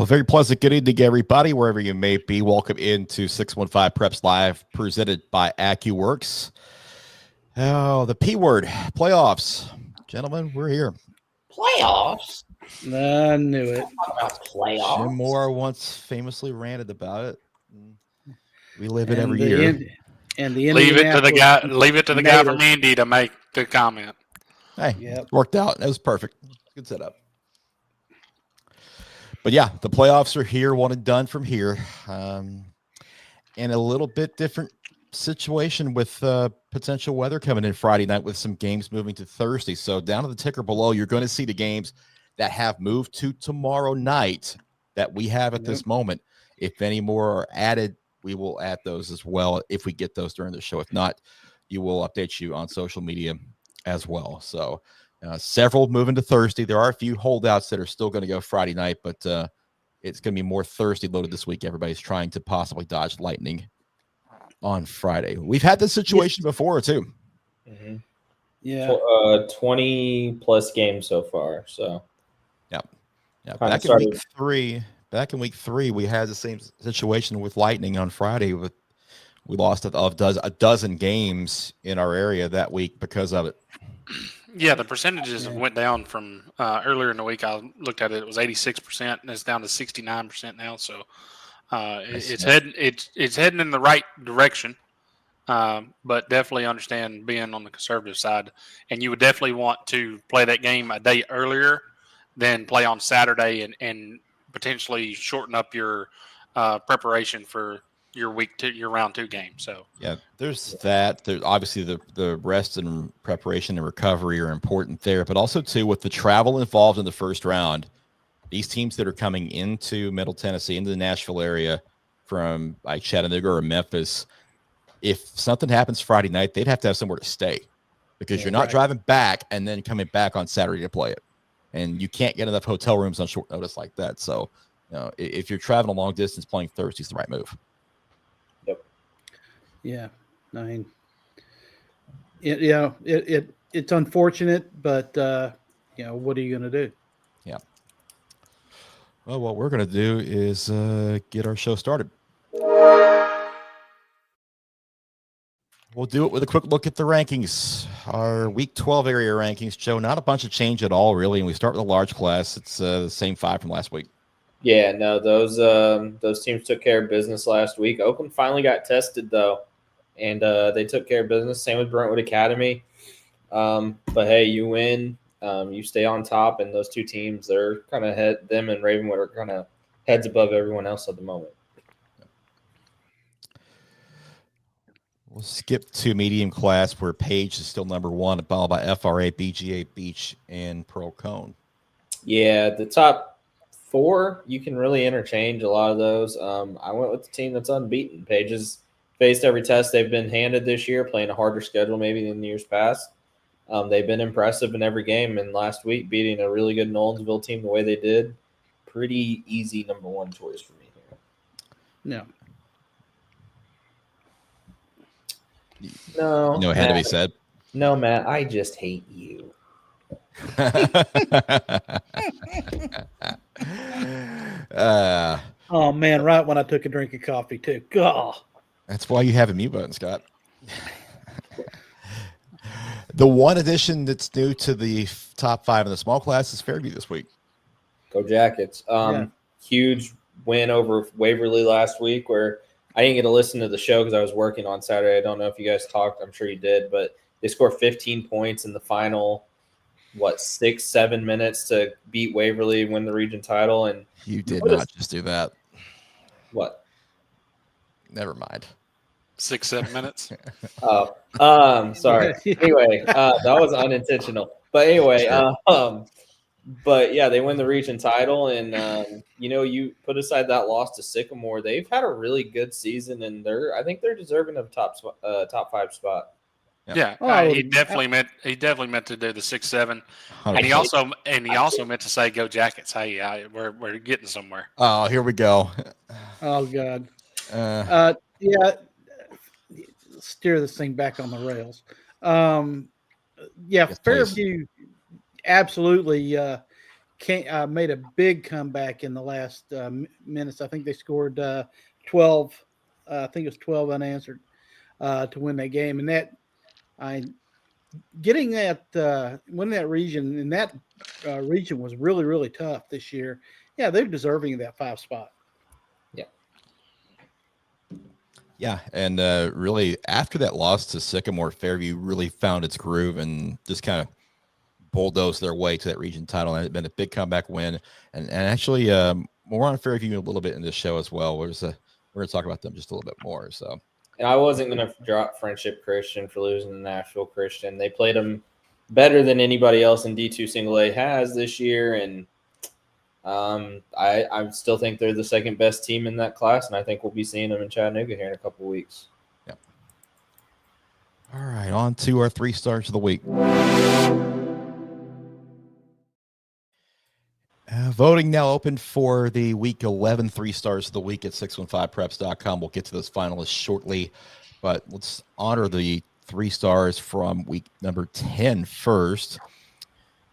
very pleasant good evening, everybody, wherever you may be. Welcome into 615 Preps Live, presented by AccuWorks. Oh, the P word, playoffs. Gentlemen, we're here. Playoffs? I knew it. About playoffs? Jim Moore once famously ranted about it. We live it every year. Leave it to the guy. Leave it to the guy from Indy to make the comment. Hey, It worked out. It was perfect. Good setup. But yeah, the playoffs are here, one and done from here. And a little bit different situation with potential weather coming in Friday night with some games moving to Thursday. So down to the ticker below, you're going to see the games that have moved to tomorrow night that we have at this moment. If any more are added, we will add those as well if we get those during the show. If not, you will update you on social media as well. So several moving to Thursday. There are a few holdouts that are still going to go Friday night, but it's going to be more Thursday loaded this week. Everybody's trying to possibly dodge lightning on Friday. We've had this situation before too. Mm-hmm. Yeah. 20 plus games so far. So yeah. Back in week three, we had the same situation with lightning on Friday. We lost a dozen games in our area that week because of it. Yeah, the percentages went down from earlier in the week. I looked at it; it was 86%, and it's down to 69% now. So it's heading in the right direction. But definitely understand being on the conservative side, and you would definitely want to play that game a day earlier than play on Saturday and potentially shorten up your preparation for your round 2 game. So yeah, there's that. There's obviously the rest and preparation and recovery are important there, but also too with the travel involved in the first round, these teams that are coming into Middle Tennessee, into the Nashville area from like Chattanooga or Memphis, if something happens Friday night, they'd have to have somewhere to stay because you're not driving back and then coming back on Saturday to play it. And you can't get enough hotel rooms on short notice like that. So, if you're traveling a long distance, playing Thursday is the right move. Yep. Yeah. I mean, it's unfortunate, but what are you going to do? Yeah. Well, what we're going to do is get our show started. We'll do it with a quick look at the rankings. Our Week 12 area rankings, Joe, not a bunch of change at all, really. And we start with a large class. It's the same 5 from last week. Yeah, no, those teams took care of business last week. Oakland finally got tested, though, and they took care of business. Same with Brentwood Academy. But, hey, you win. You stay on top, and those two teams, they're kind of them and Ravenwood are kind of heads above everyone else at the moment. We'll skip to medium class where Page is still number 1, followed by FRA, BGA, Beach, and Pearl Cone. Yeah, the top 4, you can really interchange a lot of those. I went with the team that's unbeaten. Page has faced every test they've been handed this year, playing a harder schedule maybe than the years past. They've been impressive in every game, and last week beating a really good Nolensville team the way they did, pretty easy number 1 choice for me here. No. No, it had to be said. No, Matt, I just hate you. Oh man, right when I took a drink of coffee too. God. That's why you have a mute button, Scott. The one addition that's new to the top 5 in the small class is Fairview this week. Go Jackets. Huge win over Waverly last week where I didn't get to listen to the show because I was working on Saturday. I don't know if you guys talked. I'm sure you did, but they scored 15 points in the final, 6-7 minutes to beat Waverly, win the region title. And you did not just do that. What? Never mind. 6-7 minutes. Sorry. Anyway, that was unintentional. But anyway, but yeah, they win the region title, and you put aside that loss to Sycamore, they've had a really good season, and I think they're deserving of top 5 spot. Yeah, he definitely meant to do the 6-7, and he also meant to say go Jackets. Hey, we're getting somewhere. Oh, here we go. Oh God. Steer this thing back on the rails. Fairview absolutely made a big comeback in the last minutes. I think they scored 12. I think it was 12 unanswered to win that game. And that getting that winning that region, and that region was really, really tough this year. Yeah, they're deserving of that 5 spot. Yeah, and really after that loss to Sycamore, Fairview really found its groove and just kind of bulldozed their way to that region title. And it's been a big comeback win. And actually, more on Fairview a little bit in this show as well. We're going to talk about them just a little bit more. So, and I wasn't going to drop Friendship Christian for losing to Nashville Christian. They played them better than anybody else in D2 Single A has this year, and I still think they're the second best team in that class, and I think we'll be seeing them in Chattanooga here in a couple of weeks. Yep. All right, on to our 3 stars of the week. Voting now open for the week 11 3 stars of the week at 615preps.com. We'll get to those finalists shortly, but let's honor the 3 stars from week number 10 first.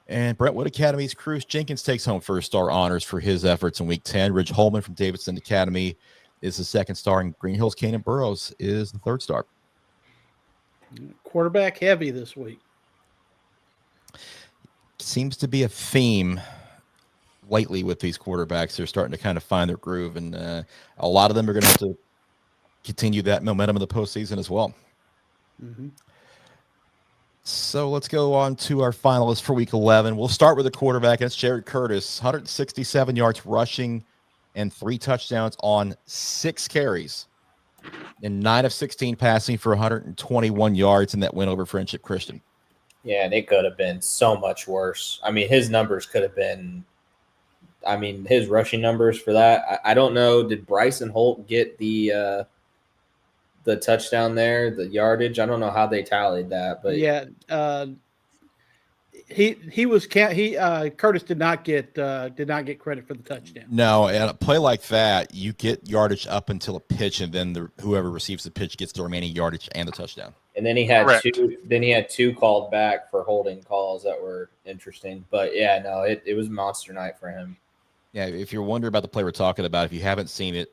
And Brentwood Academy's Cruz Jenkins takes home 1st star honors for his efforts in week 10. Ridge Holman from Davidson Academy is the 2nd star, and Green Hills Canaan Burroughs is the 3rd star. Quarterback heavy this week. Seems to be a theme lately with these quarterbacks. They're starting to kind of find their groove, and a lot of them are going to have to continue that momentum in the postseason as well. Mm-hmm. So let's go on to our finalists for week 11. We'll start with the quarterback. That's Jared Curtis, 167 yards rushing and 3 touchdowns on 6 carries, and 9 of 16 passing for 121 yards in that win over Friendship Christian. Yeah, and it could have been so much worse. I mean, his numbers could have been his rushing numbers for that. I don't know. Did Bryson Holt get the touchdown there, the yardage? I don't know how they tallied that, but yeah, Curtis did not get credit for the touchdown. No, and a play like that, you get yardage up until a pitch, and then whoever receives the pitch gets the remaining yardage and the touchdown. And then he had Correct. 2. Then he had 2 called back for holding calls that were interesting. But yeah, no, it was a monster night for him. Yeah, if you're wondering about the play we're talking about, if you haven't seen it,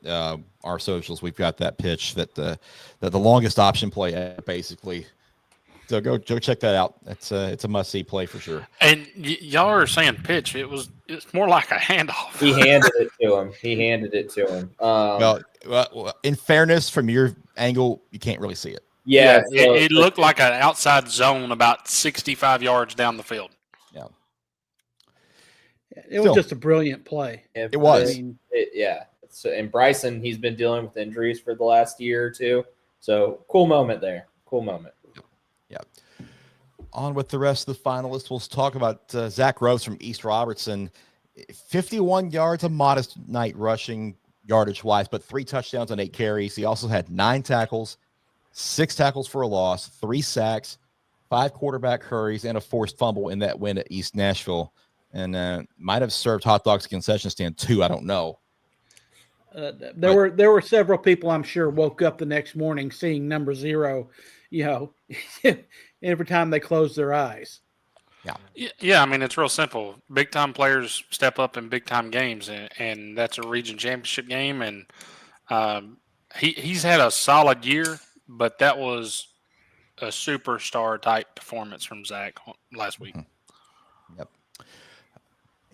our socials, we've got that pitch that the longest option play basically. So go check that out. It's a must-see play for sure. And y'all are saying pitch. It's more like a handoff. He handed it to him. Well, in fairness, from your angle, you can't really see it. Yeah, so, it looked like an outside zone about 65 yards down the field. Yeah. It was just a brilliant play. It was. So, and Bryson, he's been dealing with injuries for the last year or two. So cool moment there. Cool moment. Yeah. On with the rest of the finalists, we'll talk about Zach Rose from East Robertson. 51 yards, a modest night rushing yardage-wise, but 3 touchdowns on 8 carries. He also had 9 tackles, 6 tackles for a loss, 3 sacks, 5 quarterback hurries, and a forced fumble in that win at East Nashville. And might have served hot dogs at concession stand too. I don't know. There were several people, I'm sure, woke up the next morning seeing number 0, every time they closed their eyes. Yeah. I mean, it's real simple. Big time players step up in big time games, and that's a region championship game. And he's had a solid year, but that was a superstar type performance from Zach last week. Yep.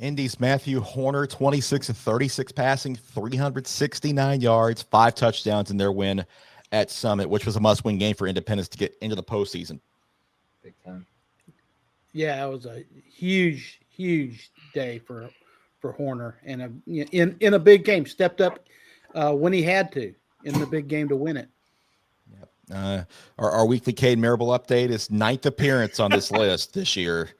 Indy's Matthew Horner, 26 of 36 passing, 369 yards, 5 touchdowns in their win at Summit, which was a must-win game for Independence to get into the postseason. Big time. Yeah, it was a huge, huge day for Horner, and in a big game, stepped up when he had to in the big game to win it. Yep. Our weekly Cade Marable update is 9th appearance on this list this year.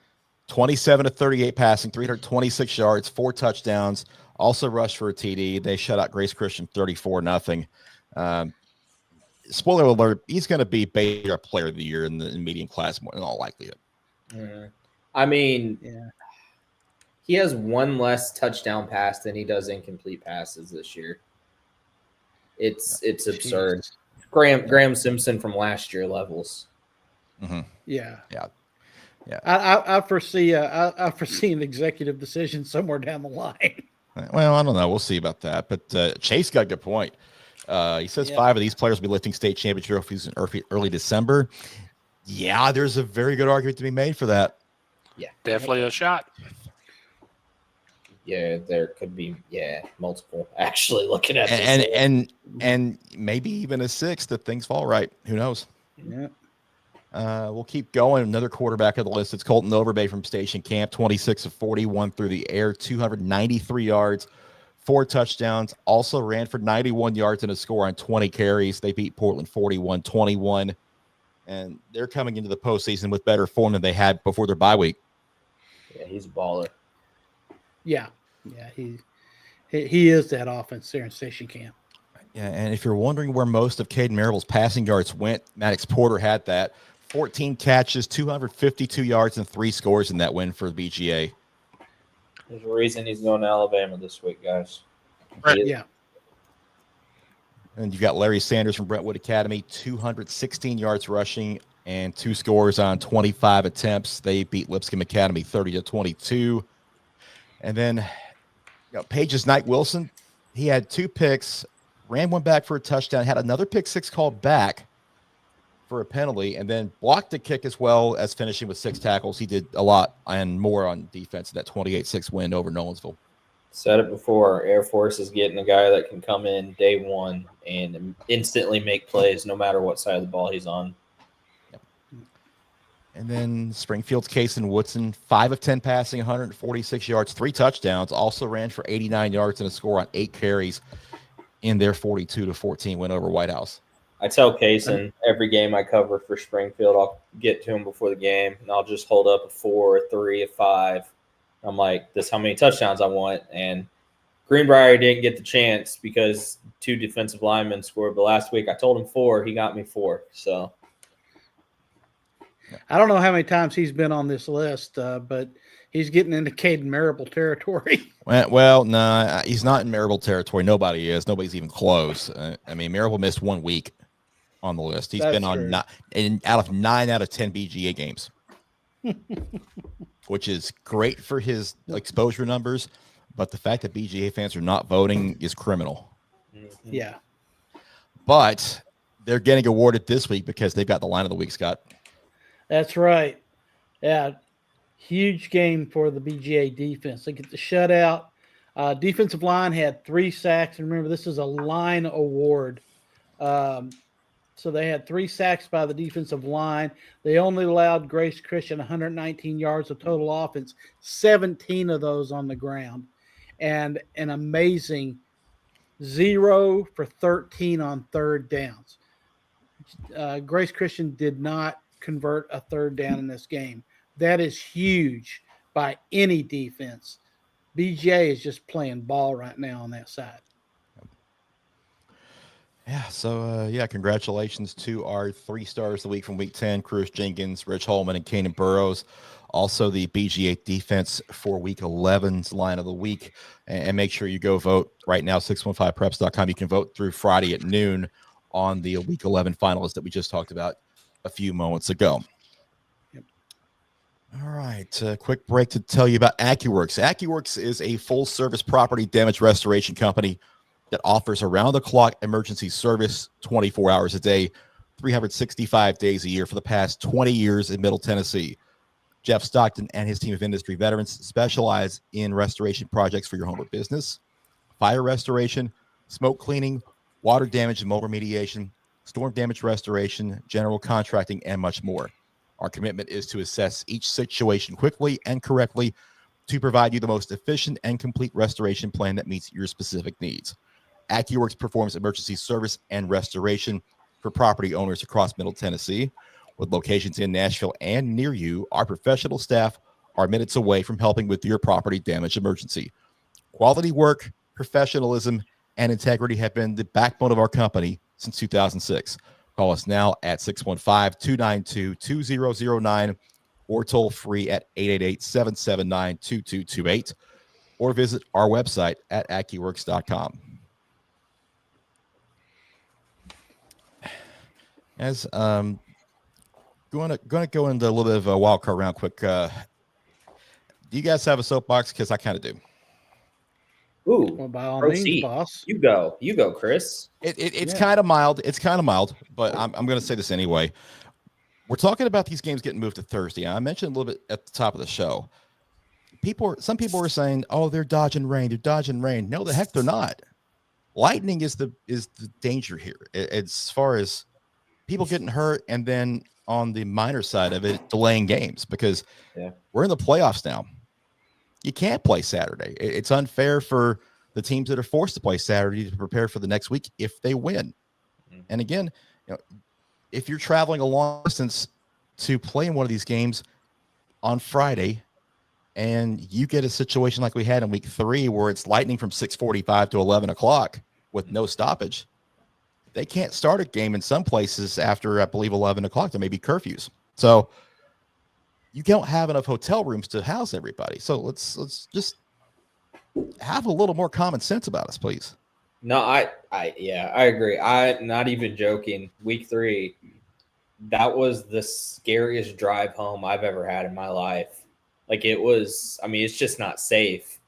27 of 38 passing, 326 yards, 4 touchdowns, also rushed for a TD. They shut out Grace Christian 34-0. Spoiler alert, he's going to be Baylor Player of the Year in the medium class in all likelihood. I mean, he has 1 less touchdown pass than he does incomplete passes this year. It's absurd. Graham Simpson from last year levels. Mm-hmm. Yeah. I foresee I foresee an executive decision somewhere down the line. Well, I don't know. We'll see about that. But Chase got a good point. He says 5 of these players will be lifting state championship trophies in early December. Yeah, there's a very good argument to be made for that. Yeah, Definitely a shot. Yeah, there could be multiple. Actually, looking at this and maybe even a 6th if things fall right. Who knows? Yeah. We'll keep going. Another quarterback of the list. It's Colton Overbay from Station Camp, 26 of 41 through the air, 293 yards, 4 touchdowns. Also ran for 91 yards and a score on 20 carries. They beat Portland 41-21, and they're coming into the postseason with better form than they had before their bye week. Yeah, he's a baller. Yeah, he is that offense there in Station Camp. Yeah, and if you're wondering where most of Caden Marable's passing yards went, Maddox Porter had that. 14 catches, 252 yards, and 3 scores in that win for the BGA. There's a reason he's going to Alabama this week, guys. Right. Yeah. And you've got Larry Sanders from Brentwood Academy, 216 yards rushing and 2 scores on 25 attempts. They beat Lipscomb Academy 30-22. And then Page's Knight Wilson, he had 2 picks, ran one back for a touchdown, had another pick 6 called back for a penalty, and then blocked a kick as well as finishing with 6 tackles. He did a lot and more on defense in that 28-6 win over Nolensville. Said it before, Air Force is getting a guy that can come in day one and instantly make plays no matter what side of the ball he's on. And then Springfield's Kason Woodson, 5 of 10 passing, 146 yards, 3 touchdowns, also ran for 89 yards and a score on 8 carries in their 42-14 win over White House. I tell Kason every game I cover for Springfield, I'll get to him before the game, and I'll just hold up a 4, a 3, a 5. I'm like, this is how many touchdowns I want. And Greenbrier didn't get the chance because 2 defensive linemen scored. But last week I told him 4. He got me 4. So I don't know how many times he's been on this list, but he's getting into Caden Marable territory. Well, no, he's not in Marable territory. Nobody is. Nobody's even close. I mean, Marable missed 1 week on the list. He's been on out of 9 out of 10 BGA games, which is great for his exposure numbers. But the fact that BGA fans are not voting is criminal. Yeah. But they're getting awarded this week because they've got the line of the week, Scott. That's right. Yeah. Huge game for the BGA defense. They get the shutout. Defensive line had 3 sacks. And remember, this is a line award. So they had 3 sacks by the defensive line. They only allowed Grace Christian 119 yards of total offense, 17 of those on the ground, and an amazing 0 for 13 on 3rd downs. Grace Christian did not convert a 3rd down in this game. That is huge by any defense. BJ is just playing ball right now on that side. Yeah, so, congratulations to our 3 stars of the week from Week 10, Cruz Jenkins, Rich Holman, and Kanan Burrows. Also, the BGA defense for Week 11's line of the week. And make sure you go vote right now, 615preps.com. You can vote through Friday at noon on the Week 11 finalists that we just talked about a few moments ago. Yep. All right, a quick break to tell you about AccuWorks. AccuWorks is a full-service property damage restoration company that offers around-the-clock emergency service 24 hours a day, 365 days a year for the past 20 years in Middle Tennessee. Jeff Stockton and his team of industry veterans specialize in restoration projects for your home or business, fire restoration, smoke cleaning, water damage and mold remediation, storm damage restoration, general contracting, and much more. Our commitment is to assess each situation quickly and correctly to provide you the most efficient and complete restoration plan that meets your specific needs. AccuWorks performs emergency service and restoration for property owners across Middle Tennessee. With locations in Nashville and near you, our professional staff are minutes away from helping with your property damage emergency. Quality work, professionalism, and integrity have been the backbone of our company since 2006. Call us now at 615-292-2009 or toll free at 888-779-2228 or visit our website at AccuWorks.com. As going to go into a little bit of a wild card round quick. Do you guys have a soapbox? Because I kind of do. Ooh, Well, by all means, proceed. boss. You go, Chris. It's Yeah. kind of mild. It's kind of mild, but I'm going to say this anyway. We're talking about these games getting moved to Thursday. I mentioned a little bit at the top of the show. Some people are saying, "Oh, they're dodging rain. They're dodging rain." No, the heck they're not. Lightning is the danger here. As far as people getting hurt, and then on the minor side of it, delaying games because we're in the playoffs now. You can't play Saturday. It's unfair for the teams that are forced to play Saturday to prepare for the next week if they win. And again, if you're traveling a long distance to play in one of these games on Friday, and you get a situation like we had in week 3 where it's lightning from 6:45 to 11 o'clock with no stoppage, they can't start a game in some places after, I believe, 11 o'clock. There may be curfews. So you don't have enough hotel rooms to house everybody. So let's just have a little more common sense about us, please. No, I agree. I'm not even joking. Week 3, that was the scariest drive home I've ever had in my life. Like it was, it's just not safe.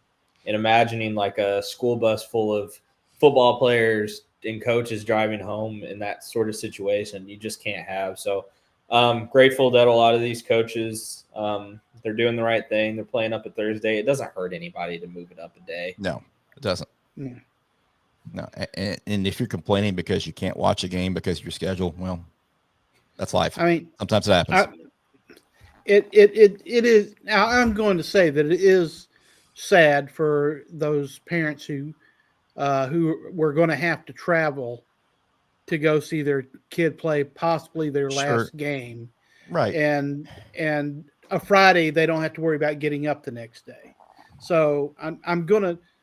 And imagining like a school bus full of football players and coaches driving home in that sort of situation, you just can't have. So grateful that a lot of these coaches, they're doing the right thing. They're playing up at Thursday. It doesn't hurt anybody to move it up a day. No, it doesn't. Yeah. No. And if you're complaining because you can't watch a game because of your schedule, well, that's life. Sometimes it happens. It is. Now, I'm going to say that it is sad for those parents who were going to have to travel to go see their kid play possibly their last game. Right. And a Friday, they don't have to worry about getting up the next day. So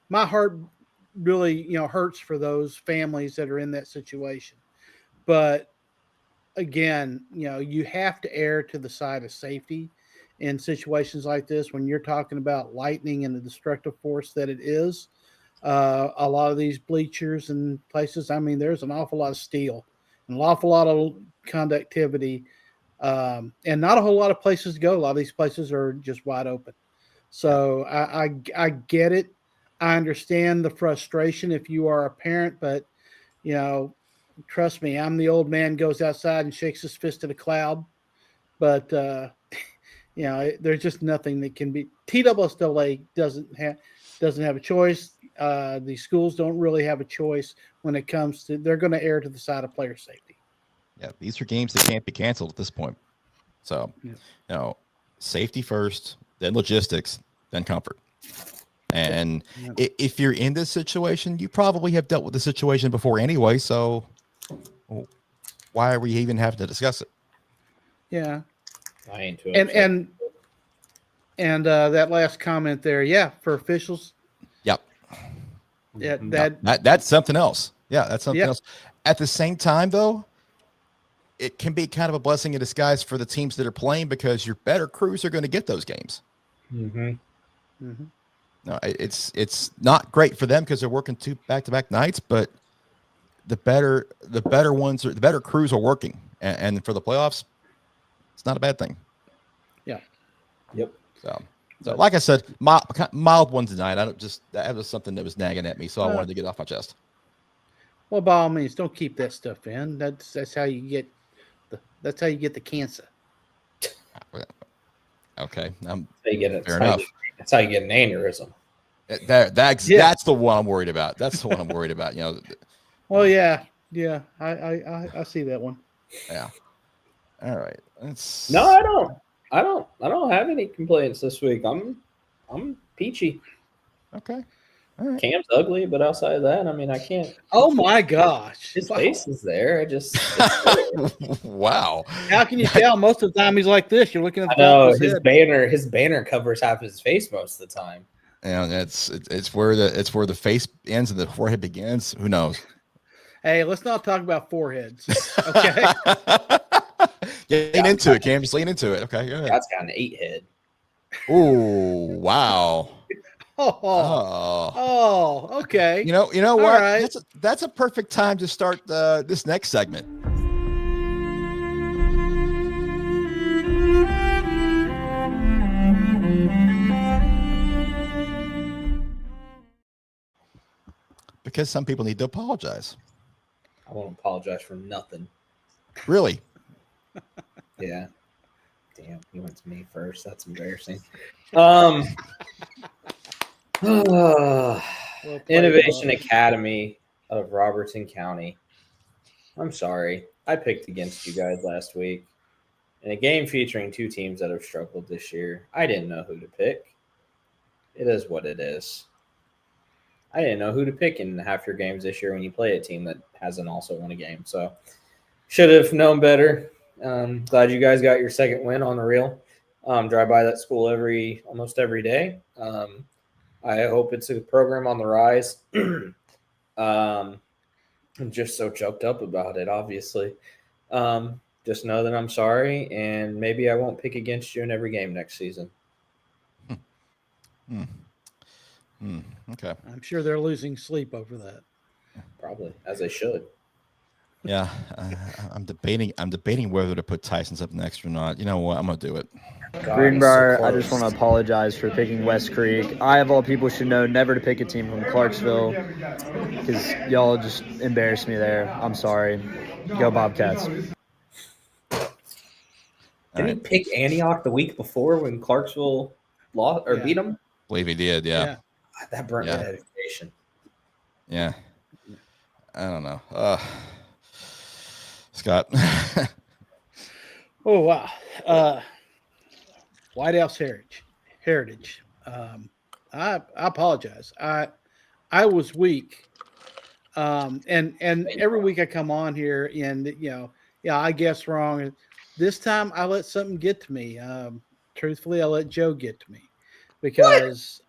my heart really, hurts for those families that are in that situation. But again, you have to err to the side of safety in situations like this when you're talking about lightning and the destructive force that it is. A lot of these bleachers and places, there's an awful lot of steel and an awful lot of conductivity, and not a whole lot of places to go. A lot of these places are just wide open. So I get it. I understand the frustration if you are a parent, but trust me, I'm the old man goes outside and shakes his fist at a cloud. But there's just nothing that can be. TSSAA doesn't have a choice. The schools don't really have a choice when it comes to. They're going to err to the side of player safety. Yeah, these are games that can't be canceled at this point. So, safety first, then logistics, then comfort. And if you're in this situation, you probably have dealt with the situation before anyway. So why are we even having to discuss it? Yeah. I ain't too upset. And that last comment there, for officials. Yep. Yeah, that's something else. Yeah, that's something else. At the same time, though, it can be kind of a blessing in disguise for the teams that are playing because your better crews are going to get those games. Mm-hmm. Mm-hmm. No, it's not great for them because they're working 2 back-to-back nights, but the better crews are working, and for the playoffs, it's not a bad thing. Yeah. Yep. So like I said, mild one tonight. That was something that was nagging at me, so I wanted to get it off my chest. Well, by all means, don't keep that stuff in. That's how you get the cancer. Okay, that's how you get it. Fair enough. That's how you get an aneurysm. That's the one I'm worried about. That's the one I'm worried about. Well, yeah, I see that one. Yeah. All right. No, I don't have any complaints this week. I'm peachy. Okay. All right. Cam's ugly, but outside of that, I can't. Oh my gosh, his face is there. Wow. How can you tell? Most of the time he's like this. You're looking at the top of his head. His banner covers half his face most of the time. And it's where the face ends and the forehead begins. Who knows? Hey, let's not talk about foreheads. Okay. Lean into it, Cam. Just lean into it. Okay. Go ahead. That's got an 8 head. Ooh, wow. Oh, okay. You know All what? right. That's a perfect time to start this next segment. because some people need to apologize. I won't apologize for nothing. Really? Yeah. Damn, he went to me first. That's embarrassing. Innovation Academy of Robertson County. I'm sorry. I picked against you guys last week. In a game featuring two teams that have struggled this year, I didn't know who to pick. It is what it is. I didn't know who to pick in half your games this year when you play a team that hasn't also won a game. So should have known better. Glad you guys got your second win on the reel. Drive by that school almost every day. I hope it's a program on the rise. I'm just so choked up about it, obviously. Just know that I'm sorry, and maybe I won't pick against you in every game next season. Okay. I'm sure they're losing sleep over that. Probably, as they should. Yeah, I'm debating whether to put Tyson's up next or not. You know what? I'm gonna do it. Greenbrier, I just want to apologize for picking West Creek. I, of all people, should know never to pick a team from Clarksville because y'all just embarrassed me there. I'm sorry. Go Bobcats. Did he pick Antioch the week before when Clarksville lost or beat them? I believe he did. Yeah. That burnt my dedication. Yeah. I don't know. Scott. Oh wow. White House Heritage. I apologize. I was weak. And every week I come on here and I guess wrong. This time I let something get to me. Truthfully, I let Joe get to me because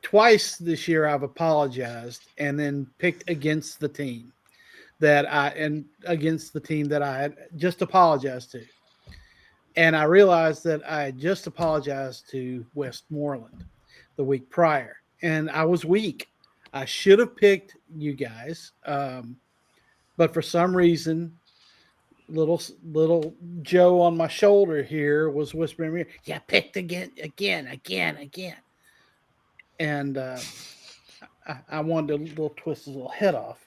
twice this year I've apologized and then picked against the team that I had just apologized to. And I realized that I had just apologized to Westmoreland the week prior, and I was weak. I should have picked you guys, but for some reason, little Joe on my shoulder here was whispering me, "Yeah, picked again." And I wanted to little twist his little head off,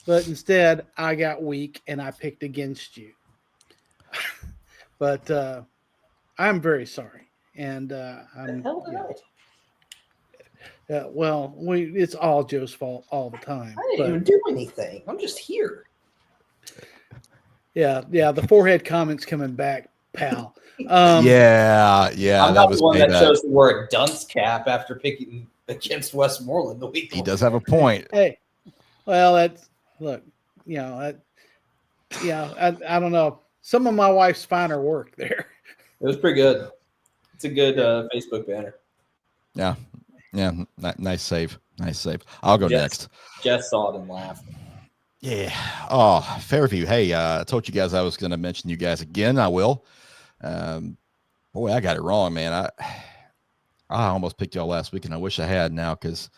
but instead I got weak and I picked against you. But I'm very sorry, and I'm. Well, it's all Joe's fault all the time. I didn't even do anything. I'm just here. Yeah. The forehead comments coming back, pal. Yeah. I'm not the one that chose to wear a dunce cap after picking against Westmoreland the week. He does have a point. Hey, well, I don't know. Some of my wife's finer work there. It was pretty good. It's a good Facebook banner. Yeah. Nice save. I'll go next. Jess saw it and laughed. Yeah. Oh, Fairview. Hey, I told you guys I was going to mention you guys again. I will. Boy, I got it wrong, man. I almost picked y'all last week, and I wish I had now because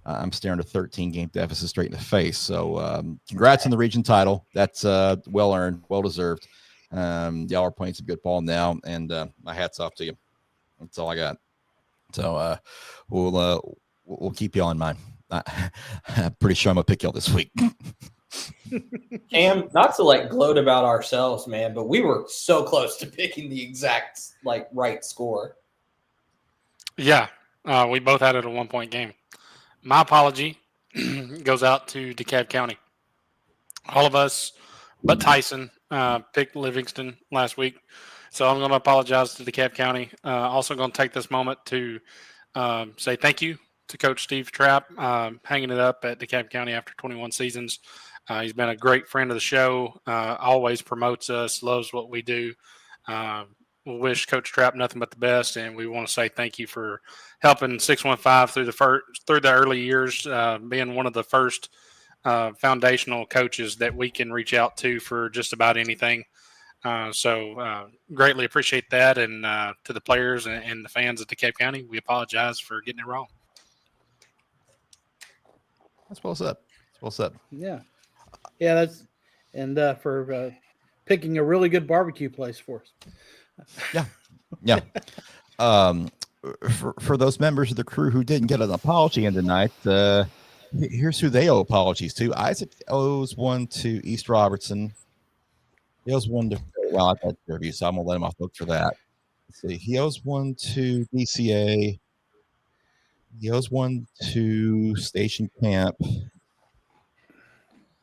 I'm staring a 13-game deficit straight in the face. So congrats on the region title. That's well earned, well deserved. Y'all are playing some good ball now, and my hat's off to you. That's all I got. So we'll keep y'all in mind. I'm pretty sure I'm gonna pick y'all this week. Cam, not to gloat about ourselves, man, but we were so close to picking the exact right score. Yeah, we both had it a 1-point game. My apology goes out to DeKalb County. All of us, but Tyson, picked Livingston last week. So I'm going to apologize to DeKalb County. Also going to take this moment to say thank you to Coach Steve Trapp, hanging it up at DeKalb County after 21 seasons. He's been a great friend of the show, always promotes us, loves what we do. We wish Coach Trapp nothing but the best, and we want to say thank you for helping 615 through the early years, being one of the first foundational coaches that we can reach out to for just about anything. So greatly appreciate that, and to the players and the fans of DeKalb County, we apologize for getting it wrong. That's well said. Yeah. That's for picking a really good barbecue place for us. Yeah. for those members of the crew who didn't get an apology in tonight, here's who they owe apologies to. Isaac owes one to East Robertson. He owes one to Wildcat Derby, so I'm gonna let him off the hook for that. Let's see. He owes one to DCA. He owes one to Station Camp.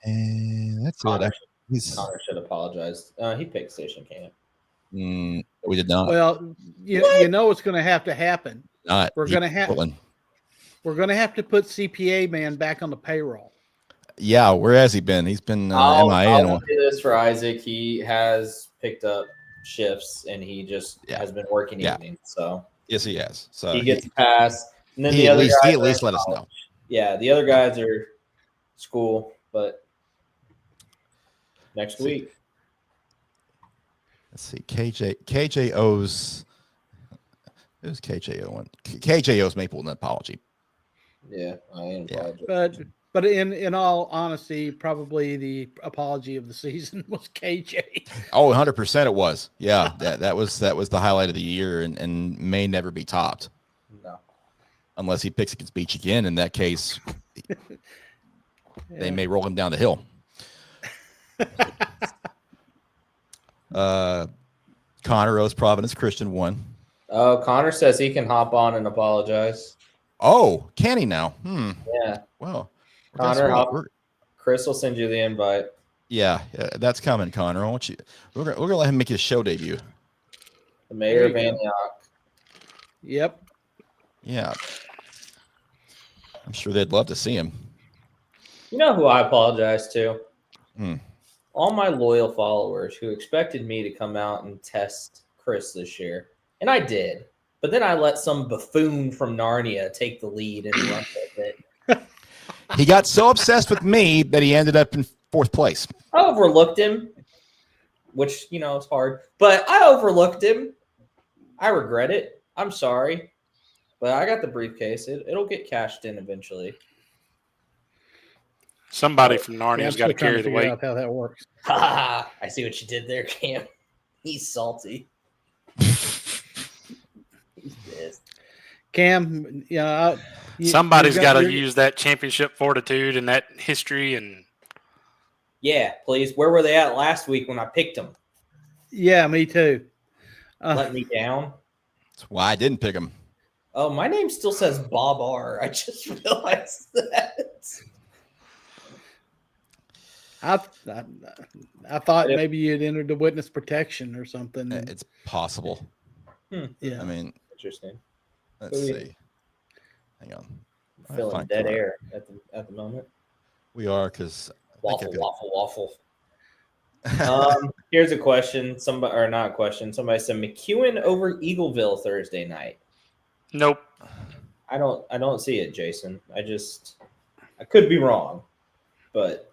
And that's Connor, it. Connor should apologize. He picked Station Camp. We did not. Well, you know what's going to have to happen. We're going to have to put CPA man back on the payroll. Yeah, where has he been? He's been MIA. I'll do this for Isaac. He has picked up shifts and he just has been working evenings. So yes, he has. So he gets passed. And then he at least let us know. Yeah, the other guys are school, but next week. Let's see. KJ owes. Who's KJ owing? KJ owes Maple an apology. Yeah, I am. Yeah. But in all honesty, probably the apology of the season was KJ. Oh, 100% it was. Yeah, that was the highlight of the year and may never be topped. No. Unless he picks against Beach again. In that case, they may roll him down the hill. Connor owes Providence Christian one. Oh, Connor says he can hop on and apologize. Oh, can he now? Yeah. Well, Connor, Chris will send you the invite. Yeah, that's coming, Connor. I want you. We're gonna let him make his show debut. The mayor of Antioch. Yep. Yeah. I'm sure they'd love to see him. You know who I apologize to? All my loyal followers who expected me to come out and test Chris this year. And I did. But then I let some buffoon from Narnia take the lead and run with it. He got so obsessed with me that he ended up in 4th place. I overlooked him, which, is hard. But I overlooked him. I regret it. I'm sorry. But I got the briefcase. It'll get cashed in eventually. Somebody from Narnia's got to carry the weight. Out how that works. I see what you did there, Cam. He's salty. He's pissed. Cam, somebody's got to use that championship fortitude and that history and. Yeah, please. Where were they at last week when I picked them? Yeah, me too. Let me down. That's why I didn't pick him. Oh, my name still says Bob R. I just realized that. I thought maybe you'd entered the witness protection or something. It's possible. Yeah. I mean, interesting. Let's see. Hang on. Feeling dead air at the moment. We are because waffle. Here's a question. Somebody said McEwen over Eagleville Thursday night. Nope. I don't see it, Jason. I could be wrong, but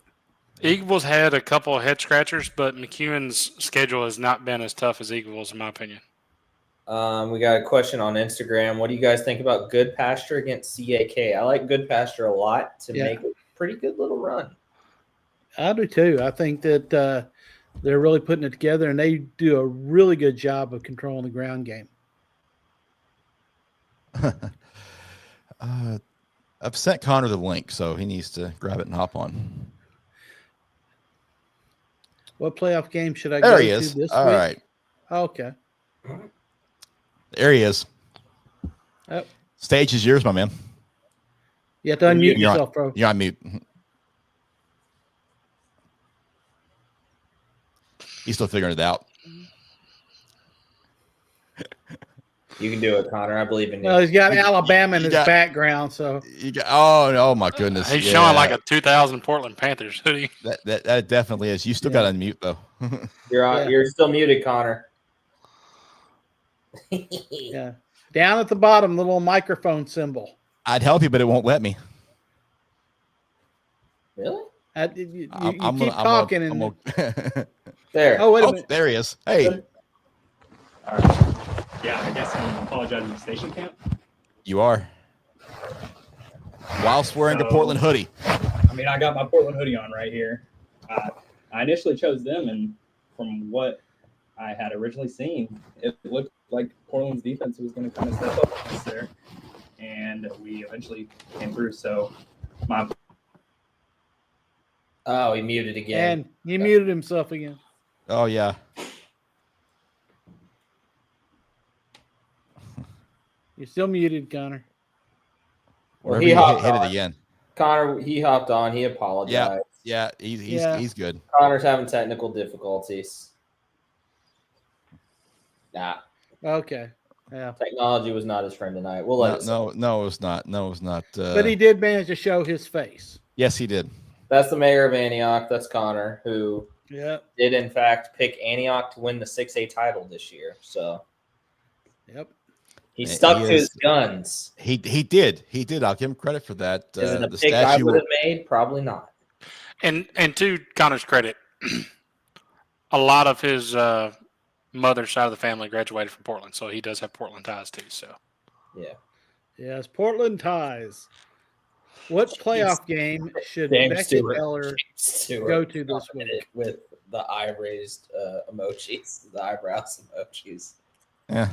Eagles had a couple of head scratchers, but McEwen's schedule has not been as tough as Eagles, in my opinion. We got a question on Instagram. What do you guys think about Good Pasture against CAK? I like Good Pasture a lot to make a pretty good little run. I do too. I think that they're really putting it together, and they do a really good job of controlling the ground game. I've sent Connor the link, so he needs to grab it and hop on. What playoff game should I go to this week? All right. Okay. There he is. Oh. Stage is yours, my man. You have to unmute yourself, bro. You're on mute. He's still figuring it out. You can do it, Connor. I believe in you. Well, he's got Alabama in his background, so. Oh my goodness. He's showing like a 2000 Portland Panthers hoodie. That definitely is. You still got to unmute though. You're still muted, Connor. Yeah. Down at the bottom, the little microphone symbol. I'd help you, but it won't let me. Really? You keep talking. There. Oh, wait a minute. There he is. Hey. All right. Yeah, I guess I'm apologizing to Station Camp. You are. Whilst wearing the Portland hoodie. I mean, I got my Portland hoodie on right here. I initially chose them, and from what I had originally seen. It looked like Portland's defense was going to kind of step up on us there, and we eventually came through. So my Oh, he muted again. And he muted himself again. Oh yeah. You're still muted, Connor. Well, Wherever he you hopped hit it on. again. Connor, he hopped on. He apologized. Yeah, he's good. Connor's having technical difficulties. Nah, Okay. Yeah. technology was not his friend tonight. We'll let it slide. No, it was not. No, it was not. But he did manage to show his face. Yes, he did. That's the mayor of Antioch. That's Connor, who Yeah. did in fact pick Antioch to win the 6A title this year. So Yep. he He stuck to his is- guns. He did. I'll give him credit for that. Is it a The pick I statue. would have made? Probably not. And to Connor's credit, a lot of his mother's side of the family graduated from Portland, so he does have Portland ties too. So Yeah. Yes. Portland ties. What playoff game should James Beckett Stewart. Eller Stewart go to this commented week? with the eye raised emojis, the eyebrows emojis. Yeah.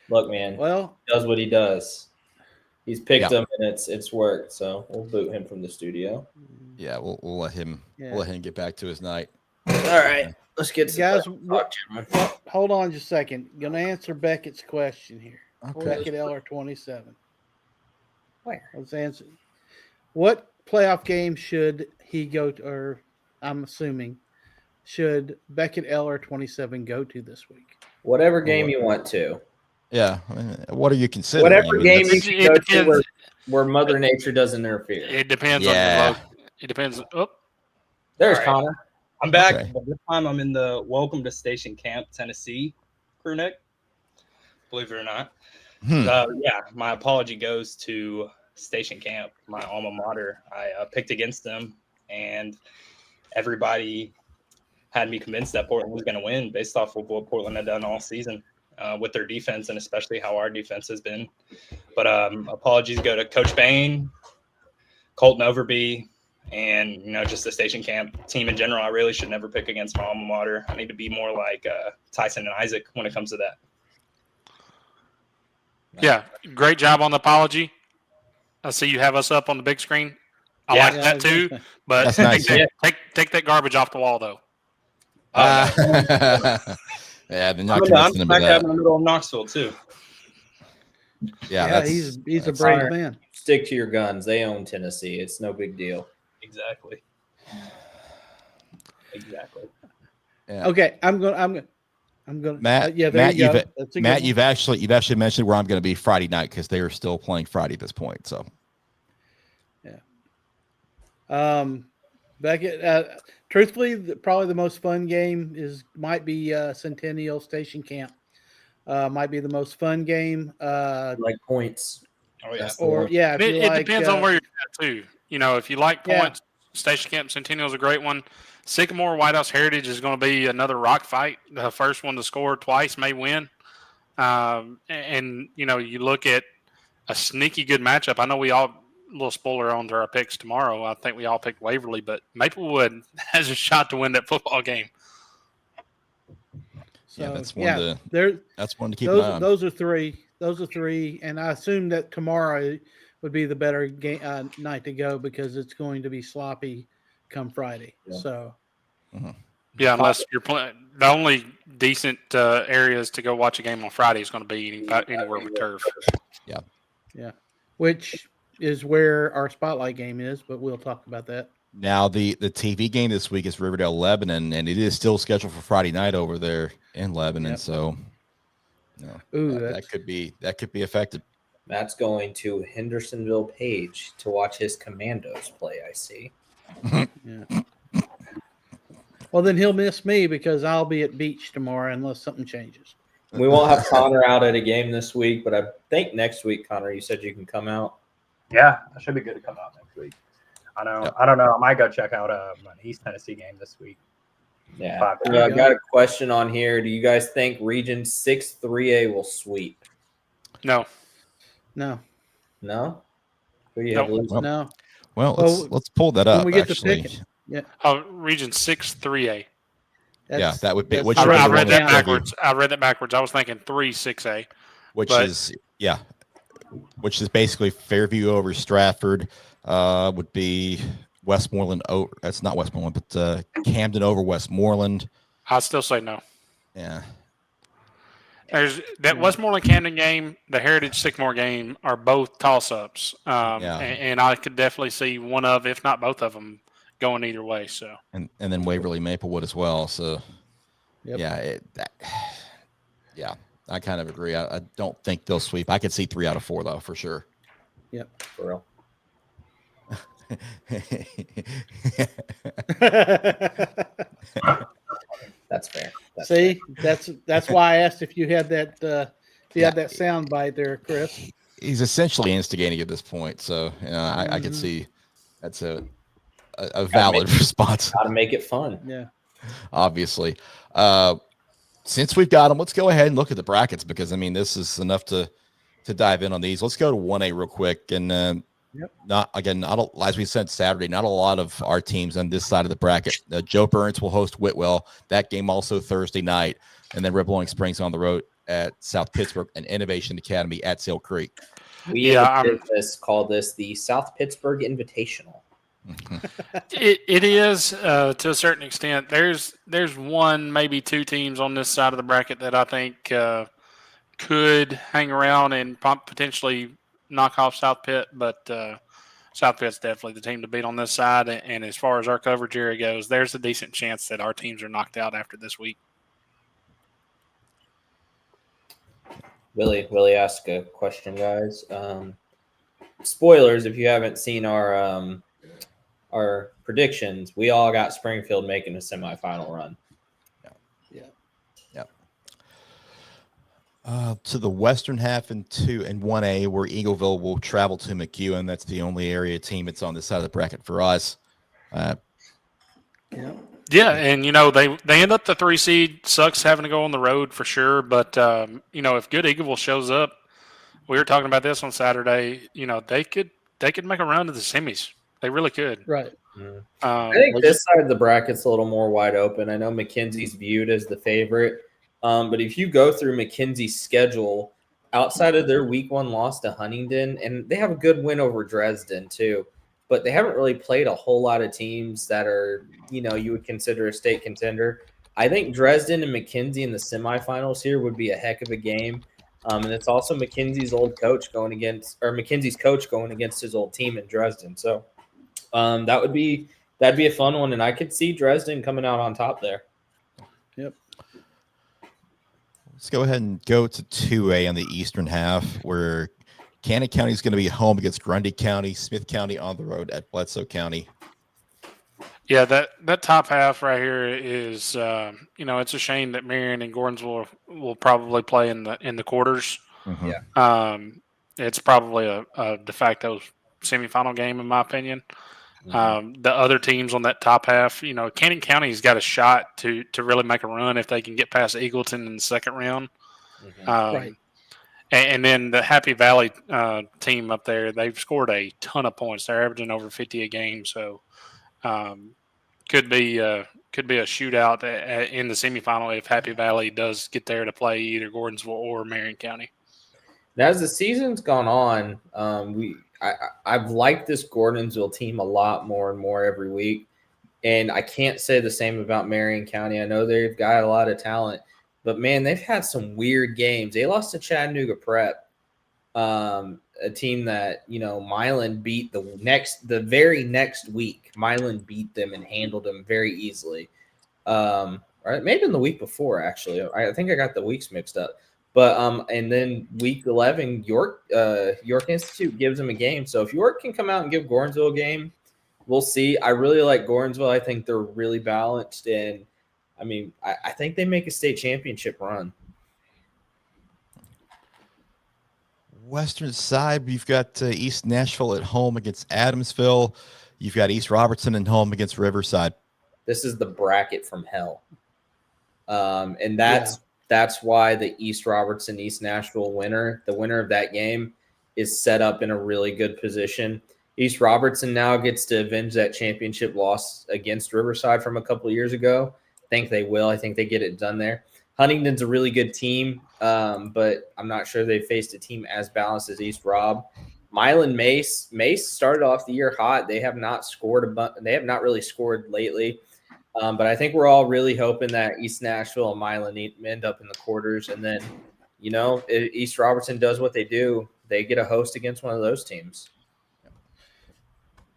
Look, man, Well, he does what he does. He's picked Yeah. him, and it's worked. So we'll boot him from the studio. Yeah, we'll let him Yeah. we'll let him get back to his night. All right, let's get to guys, the what, gentlemen. well, hold on just a second. Gonna answer Beckett's question here. Okay. Beckett Eller 27. Where? Let's answer. What playoff game should he go to, or I'm assuming, should Beckett Eller 27 go to this week? Whatever game you want to. Yeah. I mean, what are you considering? Whatever I mean, game you that's- can It go to depends. where Mother Nature doesn't interfere. it depends Yeah. on the it depends. Oh, There's All right. Connor. I'm back, Okay. but this time I'm in the Welcome to Station Camp, Tennessee crew neck. Believe it or not. Hmm. Yeah, my apology goes to Station Camp, my alma mater. I picked against them, and everybody had me convinced that Portland was going to win based off of what Portland had done all season with their defense, and especially how our defense has been. But apologies go to Coach Bain, Colton Overby, and just the Station Camp team in general. I really should never pick against my alma mater. I need to be more like Tyson and Isaac when it comes to that. yeah, great job on the apology. I see you have us up on the big screen. I Yeah. like that too. But That's nice. take that garbage off the wall though. yeah, they're not I'm convincing him of smack dab that. in the middle of Knoxville too. Yeah, Yeah, that's, he's a that's- brave Connor. man. Stick to your guns. They own Tennessee. It's no big deal. Exactly. Exactly. Yeah. Okay, I'm gonna. Matt, yeah, there Matt, you go. you've- That's a good Matt, one. you've actually mentioned where I'm going to be Friday night because they are still playing Friday at this point. So Beckett. Truthfully, probably the most fun game might be Centennial Station Camp. Might be the most fun game. Like points. Oh yeah. Or yeah, if It, you it like, depends on where you're at too. If you like Yeah. points, Station Camp Centennial is a great one. Sycamore White House Heritage is going to be another rock fight. The first one to score twice may win. And you look at a sneaky good matchup. I know we all, a little spoiler on to our picks tomorrow. I think we all picked Waverly, but Maplewood has a shot to win that football game. So, yeah, that's one there. that's one to keep an eye on. Those are three. Those are three, and I assume that tomorrow would be the better game night to go because it's going to be sloppy come Friday. Yeah. So Yeah, unless you're playing. The only decent areas to go watch a game on Friday is going to be anywhere with turf. which is where our spotlight game is, but we'll talk about that. Now the TV game this week is Riverdale Lebanon, and it is still scheduled for Friday night over there in Lebanon. Yep. So Ooh, that could be affected. Matt's going to Hendersonville Page to watch his Commandos play. I see. yeah. Well, then he'll miss me because I'll be at beach tomorrow unless something changes. We won't have Connor out at a game this week, but I think next week, Connor, you said you can come out. Yeah, I should be good to come out next week. I know. Yep. I don't know. I might go check out an East Tennessee game this week. Yeah. Five. I got a question on here. Do you guys think Region 6 3A will sweep? No, No, No? Who do you have Nope. losing? no. Well, Well, let's pull that when up. we get to Actually, picking. Region 6 3A. Yeah, that would be that's which I, would be I the read one that with Fairview, backwards. I read that backwards. I was thinking 3-6A. which but- is which is basically Fairview over Stratford. Would be Westmoreland over. That's not Westmoreland, but Camden over Westmoreland. I still say no. Yeah, There's that Westmoreland Camden game, the Heritage Sycamore game are both toss-ups, Yeah. and I could definitely see one of, if not both of them, going either way. So, and then Waverly Maplewood as well. So Yep. yeah, I kind of agree. I don't think they'll sweep. I could see 3 out of 4 though for sure. For real. That's fair. That's See, that's why I asked if you had that if you had Yeah. that sound bite there, Chris. He's essentially instigating at this point, so I could see that's a valid response. Got to make it fun. Yeah. Obviously. Since we've got them, let's go ahead and look at the brackets because I mean this is enough to dive in on these. Let's go to 1A real quick and not as we said Saturday, not a lot of our teams on this side of the bracket. Joe Burns will host Whitwell. That game also Thursday night, and then Riverblowing Springs on the road at South Pittsburgh and Innovation Academy at Sail Creek. We in the business call this the South Pittsburgh Invitational. it is to a certain extent. There's one, maybe 2 teams on this side of the bracket that I think could hang around and potentially knock off South Pitt, but South Pitt's definitely the team to beat on this side. And as far as our coverage area goes, there's a decent chance that our teams are knocked out after this week. Willie asked a question, guys. Spoilers, if you haven't seen our predictions, we all got Springfield making a semifinal run. To the western half and 1A, where Eagleville will travel to McEwen. That's the only area team that's on this side of the bracket for us. Yeah, and they end up the 3 seed. Sucks having to go on the road for sure, but if Good Eagleville shows up, we were talking about this on Saturday. They could make a run to the semis. They really could. Right. I think this side of the bracket's a little more wide open. I know McKenzie's viewed as the favorite, but if you go through McKenzie's schedule, outside of their week 1 loss to Huntingdon, and they have a good win over Dresden too, but they haven't really played a whole lot of teams that are, you would consider a state contender. I think Dresden and McKenzie in the semifinals here would be a heck of a game. And it's also McKenzie's coach going against his old team in Dresden. So that'd be a fun one, and I could see Dresden coming out on top there. Yep. Let's go ahead and go to 2A on the eastern half, where Cannon County is going to be home against Grundy County, Smith County on the road at Bledsoe County. Yeah, that top half right here is, it's a shame that Marion and Gordonsville will probably play in the quarters. Mm-hmm. Yeah. It's probably a de facto semifinal game in my opinion. Mm-hmm. The other teams on that top half, Cannon County's got a shot to really make a run if they can get past Eagleton in the second round. Mhm. Right. And then the Happy Valley team up there, they've scored a ton of points. They're averaging over 50 a game, so could be a shootout in the semifinal if Happy Valley does get there to play either Gordonsville or Marion County. Now, as the season's gone on, I've liked this Gordonsville team a lot more and more every week, and I can't say the same about Marion County. I know they've got a lot of talent, but man, they've had some weird games. They lost to Chattanooga Prep, a team that Milan beat the very next week. Milan beat them and handled them very easily. Right, maybe in the week before actually. I think I got the weeks mixed up. But and then week 11, York Institute gives them a game. So if York can come out and give Gordonsville a game, we'll see. I really like Gordonsville. I think they're really balanced, and I mean, I think they make a state championship run. Western side, we've got East Nashville at home against Adamsville. You've got East Robertson at home against Riverside. This is the bracket from hell, and that's why the East Robertson East Nashville the winner of that game, is set up in a really good position. East Robertson now gets to avenge that championship loss against Riverside from a couple of years ago. think they will. I think they get it done there. Huntington's a really good team, but I'm not sure they faced a team as balanced as East Rob. Milan Mace started off the year hot. They have not scored they have not really scored lately. But I think we're all really hoping that East Nashville and Milan end up in the quarters. And then, if East Robertson does what they do, they get a host against one of those teams.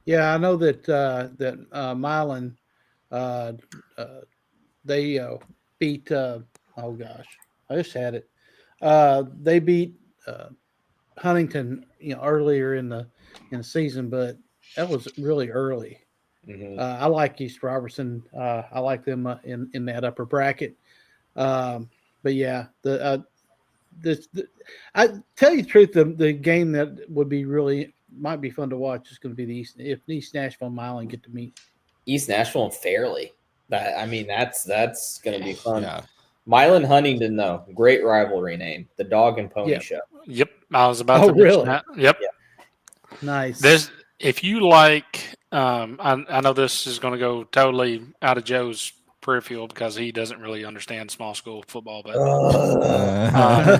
Yeah, I know that Milan, they beat. Oh gosh, I just had it. They beat Huntington, earlier in the season, but that was really early. Mm-hmm. I like East Robertson. I like them in that upper bracket. But yeah, I tell you the truth, the game that would be might be fun to watch is going to be if East Nashville and Milan get to meet. East Nashville and Fairleigh. That's going to be fun. Yeah. Milan Huntington, though, great rivalry name, the Dog and Pony Show. Yep, I was about Oh, to mention really? that. Yep. Yeah. Nice. If you like, I know this is going to go totally out of Joe's peripheral because he doesn't really understand small school football, but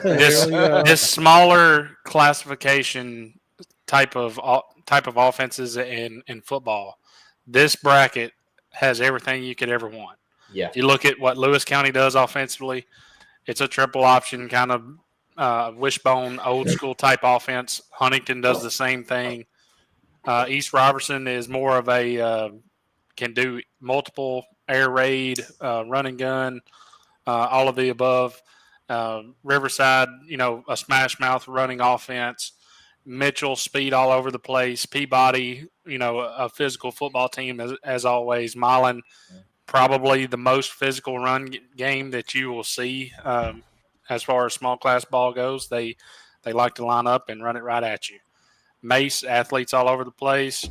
this smaller classification type of offenses in football, this bracket has everything you could ever want. Yeah. If you look at what Lewis County does offensively, it's a triple option kind of wishbone old school type offense. Huntington does the same thing. East Robertson is more of a can do multiple air raid, run and gun, all of the above. Riverside, a smash mouth running offense. Mitchell, speed all over the place. Peabody, a physical football team as always. Milan, probably the most physical run game that you will see as far as small class ball goes. They like to line up and run it right at you. Mace, athletes all over the place.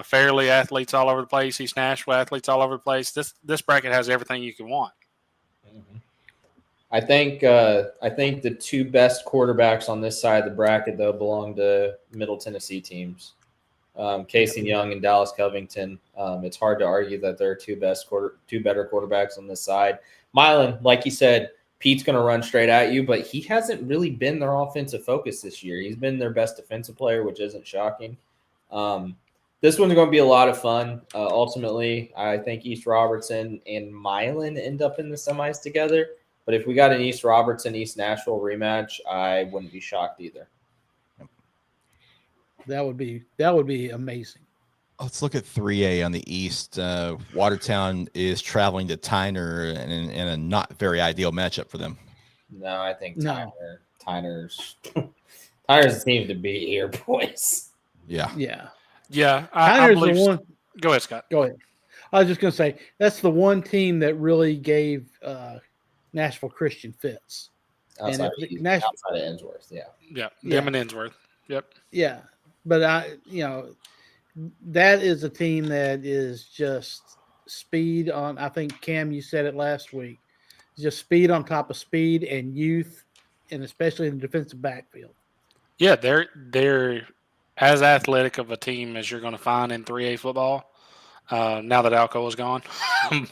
Fairleigh, athletes all over the place. East Nashville, athletes all over the place. This bracket has everything you can want. Mm-hmm. I think the two best quarterbacks on this side of the bracket, though, belong to Middle Tennessee teams. Casey Young and Dallas Covington. It's hard to argue that they're two better quarterbacks on this side. Milan, like you said, Pete's going to run straight at you, but he hasn't really been their offensive focus this year. He's been their best defensive player, which isn't shocking. This one's going to be a lot of fun. Ultimately, I think East Robertson and Milan end up in the semis together. But if we got an East Robertson, East Nashville rematch, I wouldn't be shocked either. That would be amazing. Let's look at 3A on the East. Watertown is traveling to Tyner in a not very ideal matchup for them. No, I think Tyner's the team to beat here, boys. Yeah. Yeah. I believe the one. Go ahead, Scott. Go ahead. I was just going to say that's the one team that really gave Nashville Christian fits. Outside of Ensworth, them and Ensworth. Yep. Yeah, but that is a team that is just speed on. I think Cam, you said it last week. Just speed on top of speed and youth, and especially in the defensive backfield. Yeah, they're as athletic of a team as you're going to find in 3A football. Now that Alco is gone,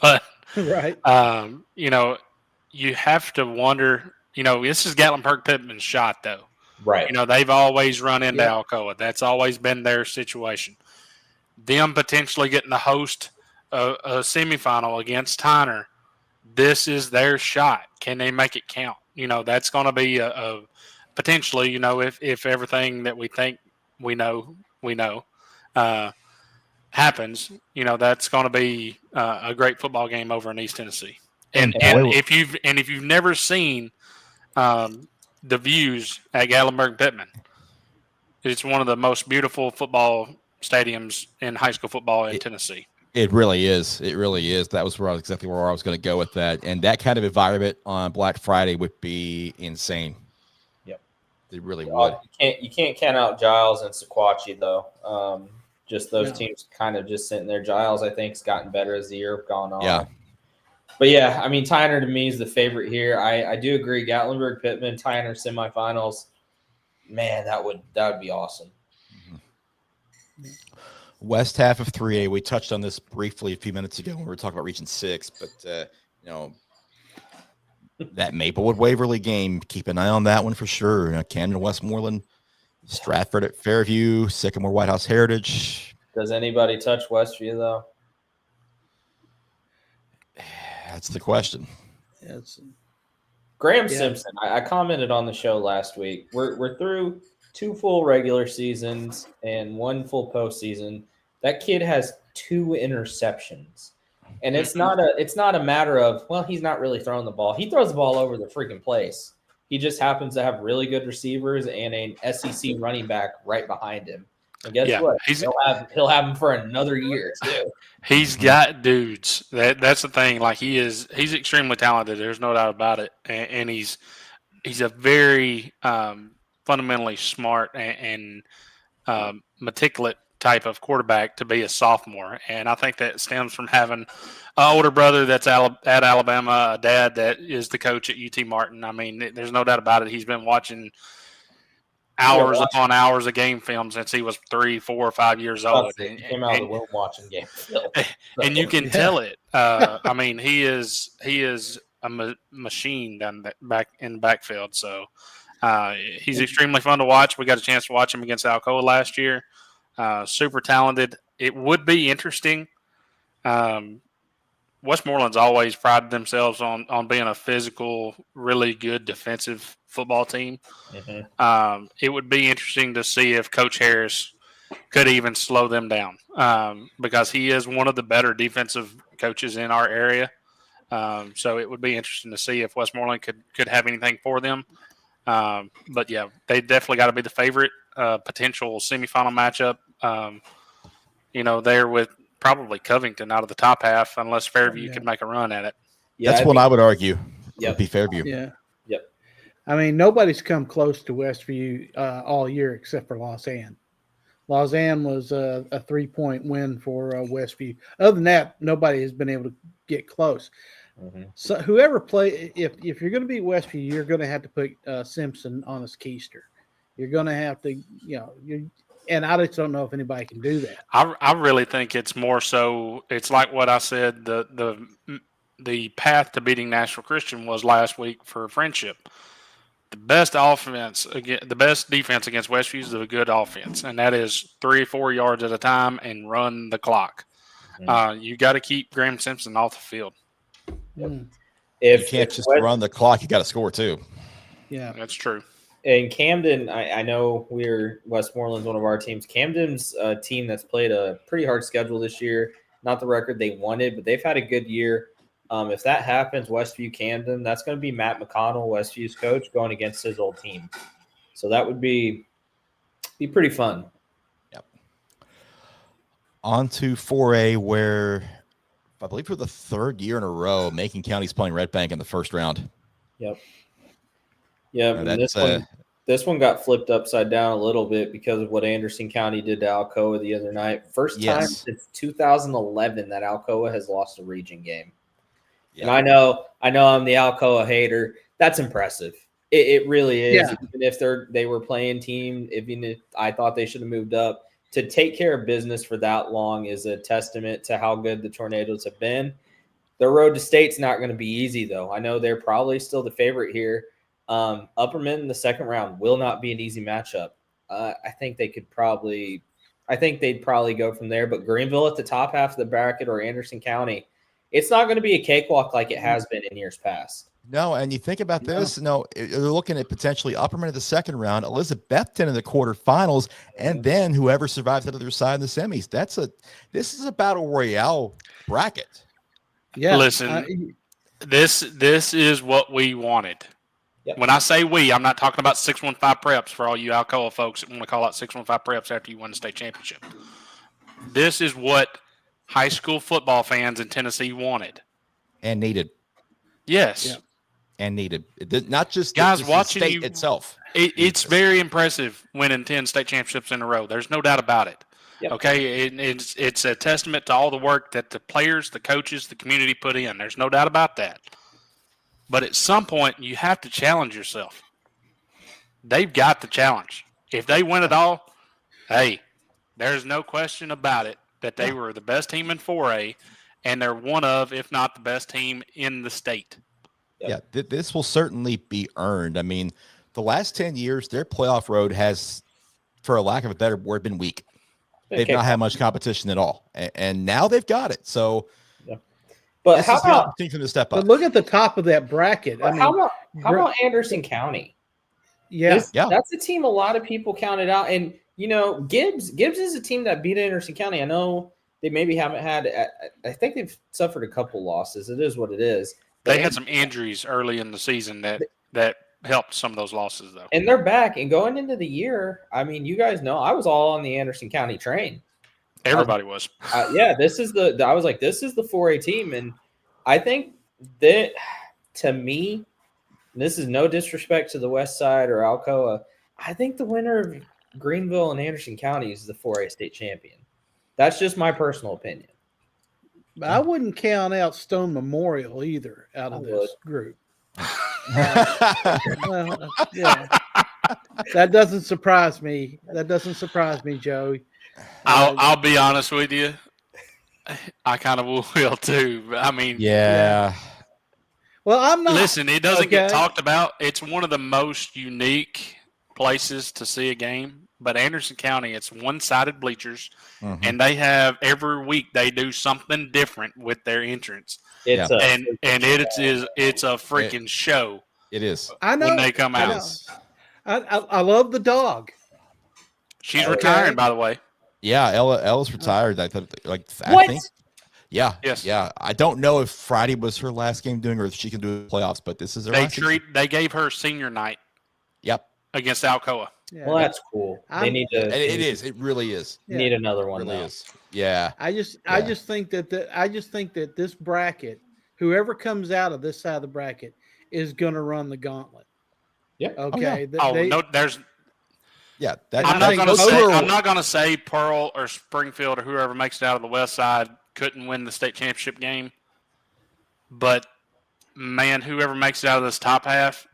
but right, you have to wonder. This is Gatlinburg-Pittman's shot, though. Right. They've always run into Alcoa. That's always been their situation. Them potentially getting to host a semifinal against Tyner, this is their shot. Can they make it count? That's going to be a potentially, if everything that we think we know happens, that's going to be a great football game over in East Tennessee. And if you've never seen the views at Gatlinburg-Pittman, it's one of the most beautiful football stadiums in high school football in Tennessee. It really is. It really is. That was exactly where I was going to go with that. And that kind of environment on Black Friday would be insane. Yep. It really would. You can't count out Giles and Sequatchie, though. Just those teams kind of just sitting there. Giles, I think, has gotten better as the year gone on. Yeah. But yeah, I mean, Tyner to me is the favorite here. I do agree. Gatlinburg-Pittman, Tyner semifinals. Man, that would be awesome. Mm-hmm. West half of 3A. We touched on this briefly a few minutes ago when we were talking about Region 6, but that Maplewood Waverly game, keep an eye on that one for sure. Camden Westmoreland, Stratford at Fairview, Sycamore White House Heritage. Does anybody touch Westview though? That's the question. It's, Graham Yeah. Simpson. I commented on the show last week. We're through 2 full regular seasons and 1 full postseason. That kid has 2 interceptions, and it's not a matter of, well, he's not really throwing the ball. He throws the ball over the freaking place. He just happens to have really good receivers and an SEC running back right behind him. And guess what? He'll have him for another year too. He's got dudes. That's the thing. Like he's extremely talented. There's no doubt about it. And he's a very fundamentally smart and meticulous type of quarterback to be a sophomore. And I think that stems from having an older brother that's at Alabama, a dad that is the coach at UT Martin. I mean, there's no doubt about it. He's been watching hours upon hours of game film since he was 3, 4, or 5 years old. He came out of the womb watching game film. And you can tell it. I mean, he is a machine down back in the backfield. So he's extremely fun to watch. We got a chance to watch him against Alcoa last year. Super talented. It would be interesting. Westmoreland's always prided themselves on being a physical, really good defensive football team. Mm-hmm. It would be interesting to see if Coach Harris could even slow them down because he is one of the better defensive coaches in our area. So it would be interesting to see if Westmoreland could have anything for them. But, yeah, they definitely got to be the favorite potential semifinal matchup. There with probably Covington out of the top half unless Fairview could make a run at it. Yeah, That's what I would argue. Yep. Would be Fairview. Yeah. Yep. I mean, nobody's come close to Westview all year except for Lausanne. Lausanne was a 3-point win for Westview. Other than that, nobody has been able to get close. Mm-hmm. So whoever if you're going to beat Westview, you're going to have to put Simpson on his keister. You're going to have to, and I just don't know if anybody can do that. I really think it's more so. It's like what I said. The path to beating Nashville Christian was last week for Friendship. The best defense against Westview is a good offense, and that is 3 or 4 yards at a time and run the clock. Mm-hmm. You got to keep Graham Simpson off the field. Mm. You can't just run the clock. You got to score too. Yeah, That's true. In Camden, I know Westmoreland's one of our teams. Camden's a team that's played a pretty hard schedule this year. Not the record they wanted, but they've had a good year. If that happens, Westview Camden, that's going to be Matt McConnell, Westview's coach, going against his old team. So that would be pretty fun. Yep. On to 4A, where I believe for the 3rd year in a row, Macon County's playing Red Bank in the first round. Yep. Yeah, this one got flipped upside down a little bit because of what Anderson County did to Alcoa the other night. First time since 2011 that Alcoa has lost a region game. Yeah. And I know I'm the Alcoa hater. That's impressive. It really is. Yeah. Even if they were playing team, even if I thought they should have moved up, to take care of business for that long is a testament to how good the Tornadoes have been. The road to state's not going to be easy, though. I know they're probably still the favorite here. Upperman in the second round will not be an easy matchup. I think they'd probably go from there. But Greenville at the top half of the bracket or Anderson County, it's not going to be a cakewalk like it has been in years past. No, and you think about this. They're looking at potentially Upperman in the second round, Elizabethton in the quarterfinals, and then whoever survives to the other side in the semis. This is a battle royale bracket. Yeah. Listen, this is what we wanted. Yep. When I say we, I'm not talking about 615 preps for all you Alcoa folks that want to call out 615 preps after you win the state championship. This is what high school football fans in Tennessee wanted. And needed. Yes. Yeah. And needed. Not just guys just watching the state you itself. It's very impressive winning 10 state championships in a row. There's no doubt about it. Yep. Okay, it's a testament to all the work that the players, the coaches, the community put in. There's no doubt about that. But at some point, you have to challenge yourself. They've got the challenge. If they win it all, hey, there's no question about it that they were the best team in 4A, and they're one of, if not the best team in the state. Yeah, this will certainly be earned. I mean, the last 10 years, their playoff road has, for a lack of a better word, been weak. They've not had much competition at all, and now they've got it. So, but this how is the about opportunity for them to step But up. look at the top of that bracket. I mean, how about Anderson County? yeah, That's a team a lot of people counted out, and Gibbs is a team that beat Anderson County. I know they maybe haven't had. I think they've suffered a couple losses. It is what it is. They had some injuries early in the season that helped some of those losses, though. And they're back. And going into the year, I mean, you guys know I was all on the Anderson County train. Everybody was. Yeah, this is I was like, this is the 4A team. And I think that, to me, this is no disrespect to the West Side or Alcoa, I think the winner of Greenville and Anderson County is the 4A state champion. That's just my personal opinion. but I wouldn't count out Stone Memorial either out of this group. Well, yeah, that doesn't surprise me. That doesn't surprise me, Joey. I'll be honest with you. I kind of will too. I mean, yeah. Well, I'm not. Listen, it doesn't get Okay. talked about. It's one of the most unique places to see a game. But Anderson County, it's one-sided bleachers, and they have every week they do something different with their entrance. It's It's a freaking show. It is. I know when they come out. I love the dog. She's retiring, by the way. Yeah, Ella's retired. I thought, I What? think. Yeah. Yes. Yeah. I don't know if Friday was her last game doing, or if she can do the playoffs, but this is her last season. They gave her senior night. Yep. Against Alcoa. Yeah. Well, that's cool. They need to. It is. It really is. Need another one. It really though. is. Yeah. I just think that this bracket, whoever comes out of this side of the bracket, is going to run the gauntlet. Yeah. Okay. No, there's. Yeah. I'm not going to say Pearl or Springfield or whoever makes it out of the West Side couldn't win the state championship game, but man, whoever makes it out of this top half,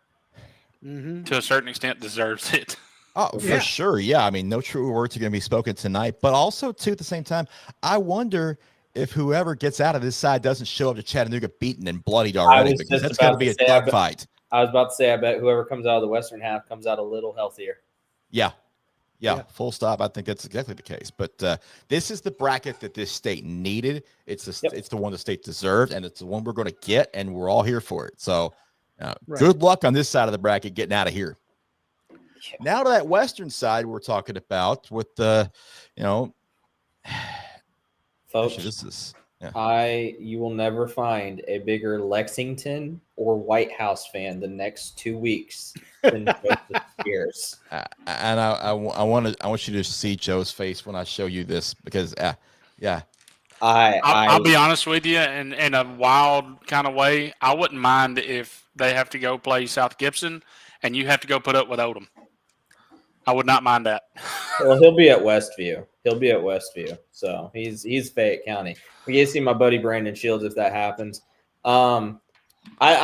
to a certain extent, deserves it. Oh, for sure. Yeah. I mean, no true words are going to be spoken tonight, but also, too, at the same time, I wonder if whoever gets out of this side doesn't show up to Chattanooga beaten and bloodied already, because that's going to be a dogfight. I was about to say, I bet whoever comes out of the Western half comes out a little healthier. Yeah. Full stop. I think that's exactly the case. But this is the bracket that this state needed. It's the one the state deserved, and it's the one we're going to get, and we're all here for it. So good luck on this side of the bracket getting out of here. Yeah. Now to that Western side we're talking about with the, folks, this is, you will never find a bigger Lexington or White House fan the next 2 weeks than Joseph Spears. And I want you to see Joe's face when I show you this, because I'll be honest with you, in a wild kind of way, I wouldn't mind if they have to go play South Gibson and you have to go put up with Odom. I would not mind that. Well, he'll be at Westview. So he's Fayette County. We get to see my buddy Brandon Shields if that happens. I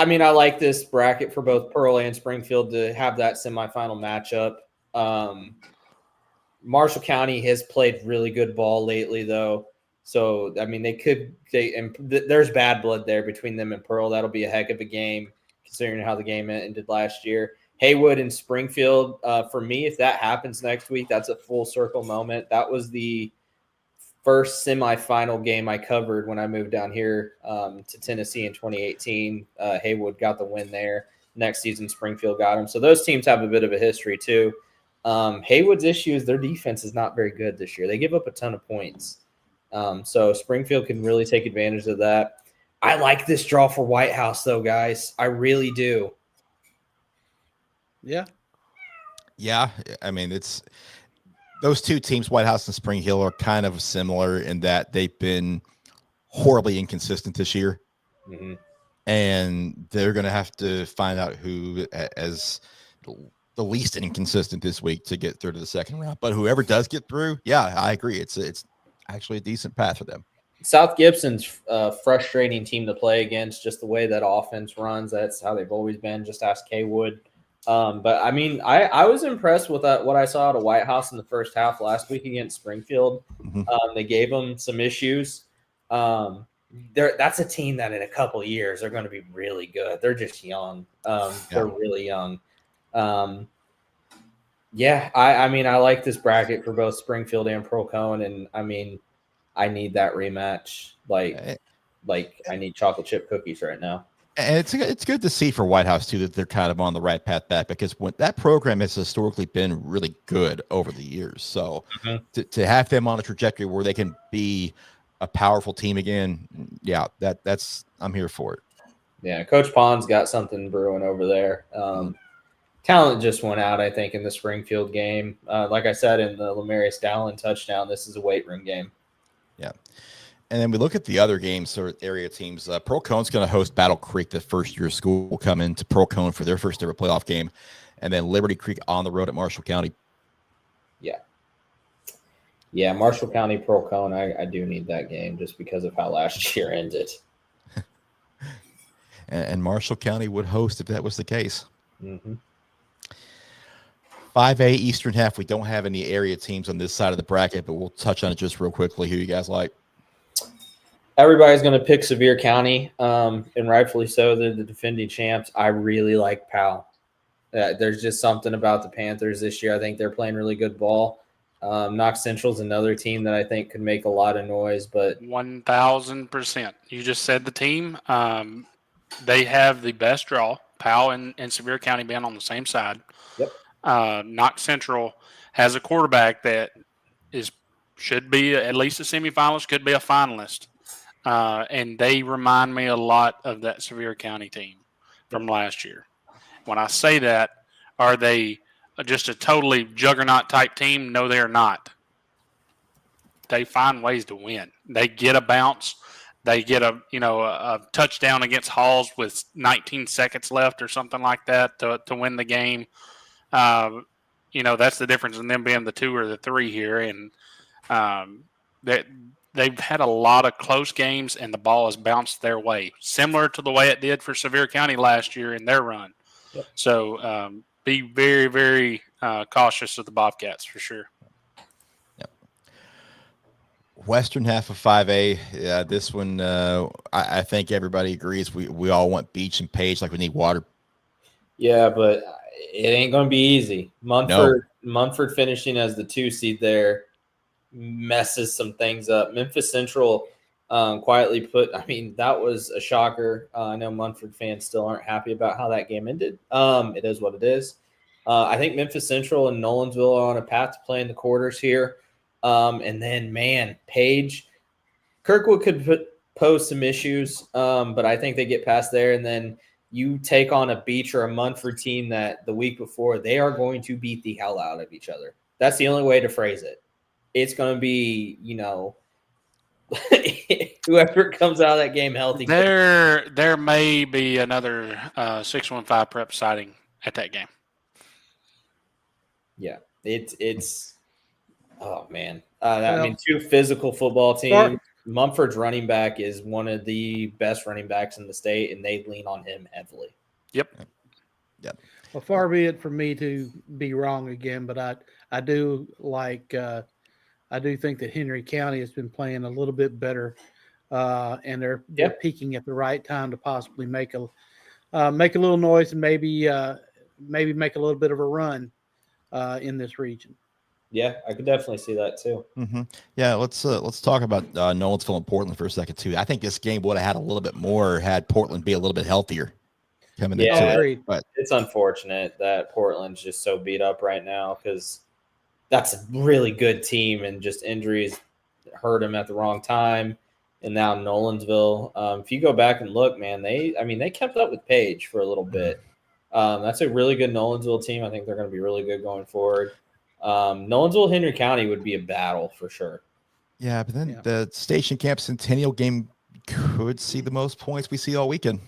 mean, I like this bracket for both Pearl and Springfield to have that semifinal matchup. Marshall County has played really good ball lately, though. So, I mean, there's bad blood there between them and Pearl. That'll be a heck of a game, considering how the game ended last year. Haywood and Springfield, for me, if that happens next week, that's a full circle moment. That was the first semifinal game I covered when I moved down here to Tennessee in 2018. Haywood got the win there. Next season, Springfield got them. So those teams have a bit of a history too. Haywood's issue is their defense is not very good this year. They give up a ton of points. So Springfield can really take advantage of that. I like this draw for White House, though, guys. I really do. Yeah. Yeah. I mean, it's those two teams, White House and Spring Hill, are kind of similar in that they've been horribly inconsistent this year. Mm-hmm. And they're going to have to find out who as the least inconsistent this week to get through to the second round. But whoever does get through, yeah, I agree. It's actually a decent path for them. South Gibson's a frustrating team to play against, just the way that offense runs. That's how they've always been. Just ask Haywood. But I mean, I was impressed with what I saw at a White House in the first half last week against Springfield. Mm-hmm. They gave them some issues. that's a team that in a couple of years are going to be really good. They're just young. They're really young. Yeah, I mean, I like this bracket for both Springfield and Procone, and I mean, I need that rematch. Like I need chocolate chip cookies right now. And it's good to see for White House too that they're kind of on the right path back, because when that program has historically been really good over the years. So to have them on a trajectory where they can be a powerful team again, yeah, that's I'm here for it. Yeah, Coach Pond's got something brewing over there. Talent just went out, I think, in the Springfield game. Like I said, in the Lamarius Dallin touchdown, this is a weight room game. Yeah. And then we look at the other games, or area teams. Procone's going to host Battle Creek, the first-year school will come into Procone for their first ever playoff game. And then Liberty Creek on the road at Marshall County. Yeah, Marshall County Procone, I do need that game just because of how last year ended. And Marshall County would host if that was the case. 5A Eastern half. We don't have any area teams on this side of the bracket, but we'll touch on it just real quickly. Who you guys like? Everybody's going to pick Sevier County, and rightfully so. They're the defending champs. I really like Powell. There's just something about the Panthers this year. I think they're playing really good ball. Knox Central's another team that I think could make a lot of noise. But 1,000%. You just said the team. They have the best draw. Powell and Sevier County being on the same side. Yep. Knox Central has a quarterback that should be at least a semifinalist, could be a finalist. And they remind me a lot of that Sevier County team from last year. When I say that, are they just a totally juggernaut type team? No, they're not. They find ways to win. They get a bounce. They get a touchdown against Halls with 19 seconds left or something like that to win the game. That's the difference in them being the 2 or the 3 here. And they've had a lot of close games, and the ball has bounced their way, similar to the way it did for Sevier County last year in their run. Yep. So be very, very cautious of the Bobcats for sure. Yep. Western half of 5A. Yeah, this one, I think everybody agrees. We all want Beach and Page like we need water. Yeah, but it ain't going to be easy. Munford finishing as the 2 seed there messes some things up. Memphis Central quietly put, I mean, that was a shocker. I know Munford fans still aren't happy about how that game ended. It is what it is. I think Memphis Central and Nolensville are on a path to play in the quarters here. And then, man, Page, Kirkwood could pose some issues, but I think they get past there. And then you take on a Beach or a Munford team that the week before, they are going to beat the hell out of each other. That's the only way to phrase it. It's going to be, whoever comes out of that game healthy. There may be another 615 prep sighting at that game. Yeah, it's oh man. I mean, 2 physical football teams. Mumford's running back is one of the best running backs in the state, and they lean on him heavily. Yep. Well, far be it from me to be wrong again, but I do like. I do think that Henry County has been playing a little bit better, and they're peaking at the right time to possibly make a little noise and maybe make a little bit of a run in this region. Yeah, I could definitely see that too. Mm-hmm. Yeah, let's talk about Nolensville and Portland for a second too. I think this game would have had a little bit more had Portland be a little bit healthier coming into it. But it's unfortunate that Portland's just so beat up right now because that's a really good team, and just injuries hurt them at the wrong time. And now Nolensville, if you go back and look, man, they kept up with Page for a little bit. That's a really good Nolensville team. I think they're going to be really good going forward. Nolensville, Henry County would be a battle for sure. Yeah, but then the Station Camp Centennial game could see the most points we see all weekend.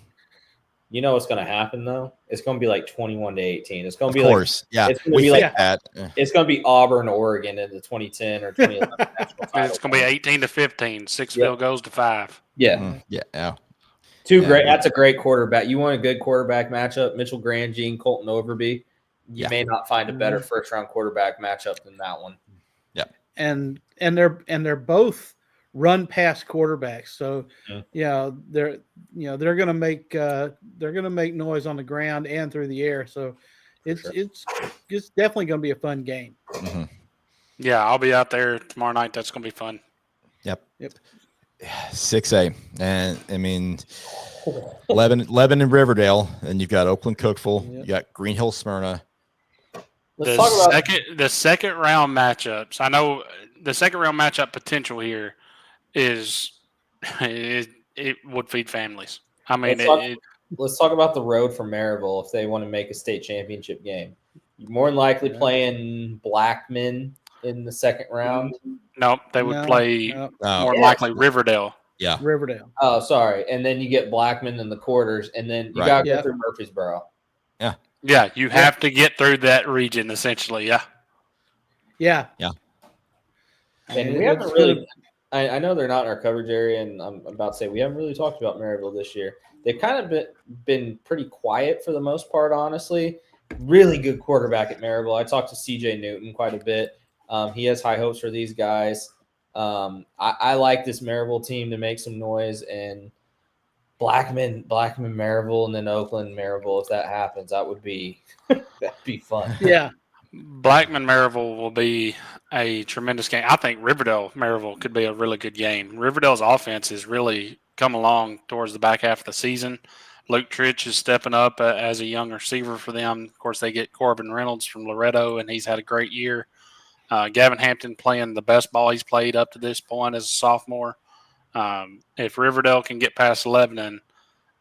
You know what's going to happen though? It's going to be like 21-18. It's going to be it's going to be like that. It's going to be Auburn, Oregon in the 2010 or 2011 national title. It's going to be 18-15. 6 field goes to 5. Yeah. Yeah. Great. That's a great quarterback. You want a good quarterback matchup? Mitchell Grandjean, Colton Overby. You may not find a better first round quarterback matchup than that one. And they're both run past quarterbacks. So, Yeah. they're going to make noise on the ground and through the air. So, it's definitely going to be a fun game. Mhm. Yeah, I'll be out there tomorrow night. That's going to be fun. Yep. Yep. 6A. And I mean, Lebanon and Riverdale. And you've got Oakland Cookeville. Yep. You got Green Hill Smyrna. Let's talk about the second round matchups. I know the second round matchup potential here is it would feed families. I mean, let's talk about the road for Maryville if they want to make a state championship game. You're more than likely playing Blackman in the second round. nope, they would play more likely Riverdale. Yeah. Riverdale. Oh, sorry. And then you get Blackman in the quarters, and then you got to go through Murfreesboro. Yeah, you have to get through that region essentially. Yeah. Yeah. And we haven't really. I know they're not in our coverage area, and I'm about to say we haven't really talked about Maryville this year. They've kind of been pretty quiet for the most part, honestly. Really good quarterback at Maryville. I talked to CJ Newton quite a bit. He has high hopes for these guys. I like this Maryville team to make some noise, and Blackman, Maryville, and then Oakland, Maryville. If that happens, that'd be fun. Yeah. Blackman Maryville will be a tremendous game. I think Riverdale Maryville could be a really good game. Riverdale's offense has really come along towards the back half of the season. Luke Tritch is stepping up as a young receiver for them. Of course, they get Corbin Reynolds from Loretto, and he's had a great year. Gavin Hampton playing the best ball he's played up to this point as a sophomore. If Riverdale can get past Lebanon,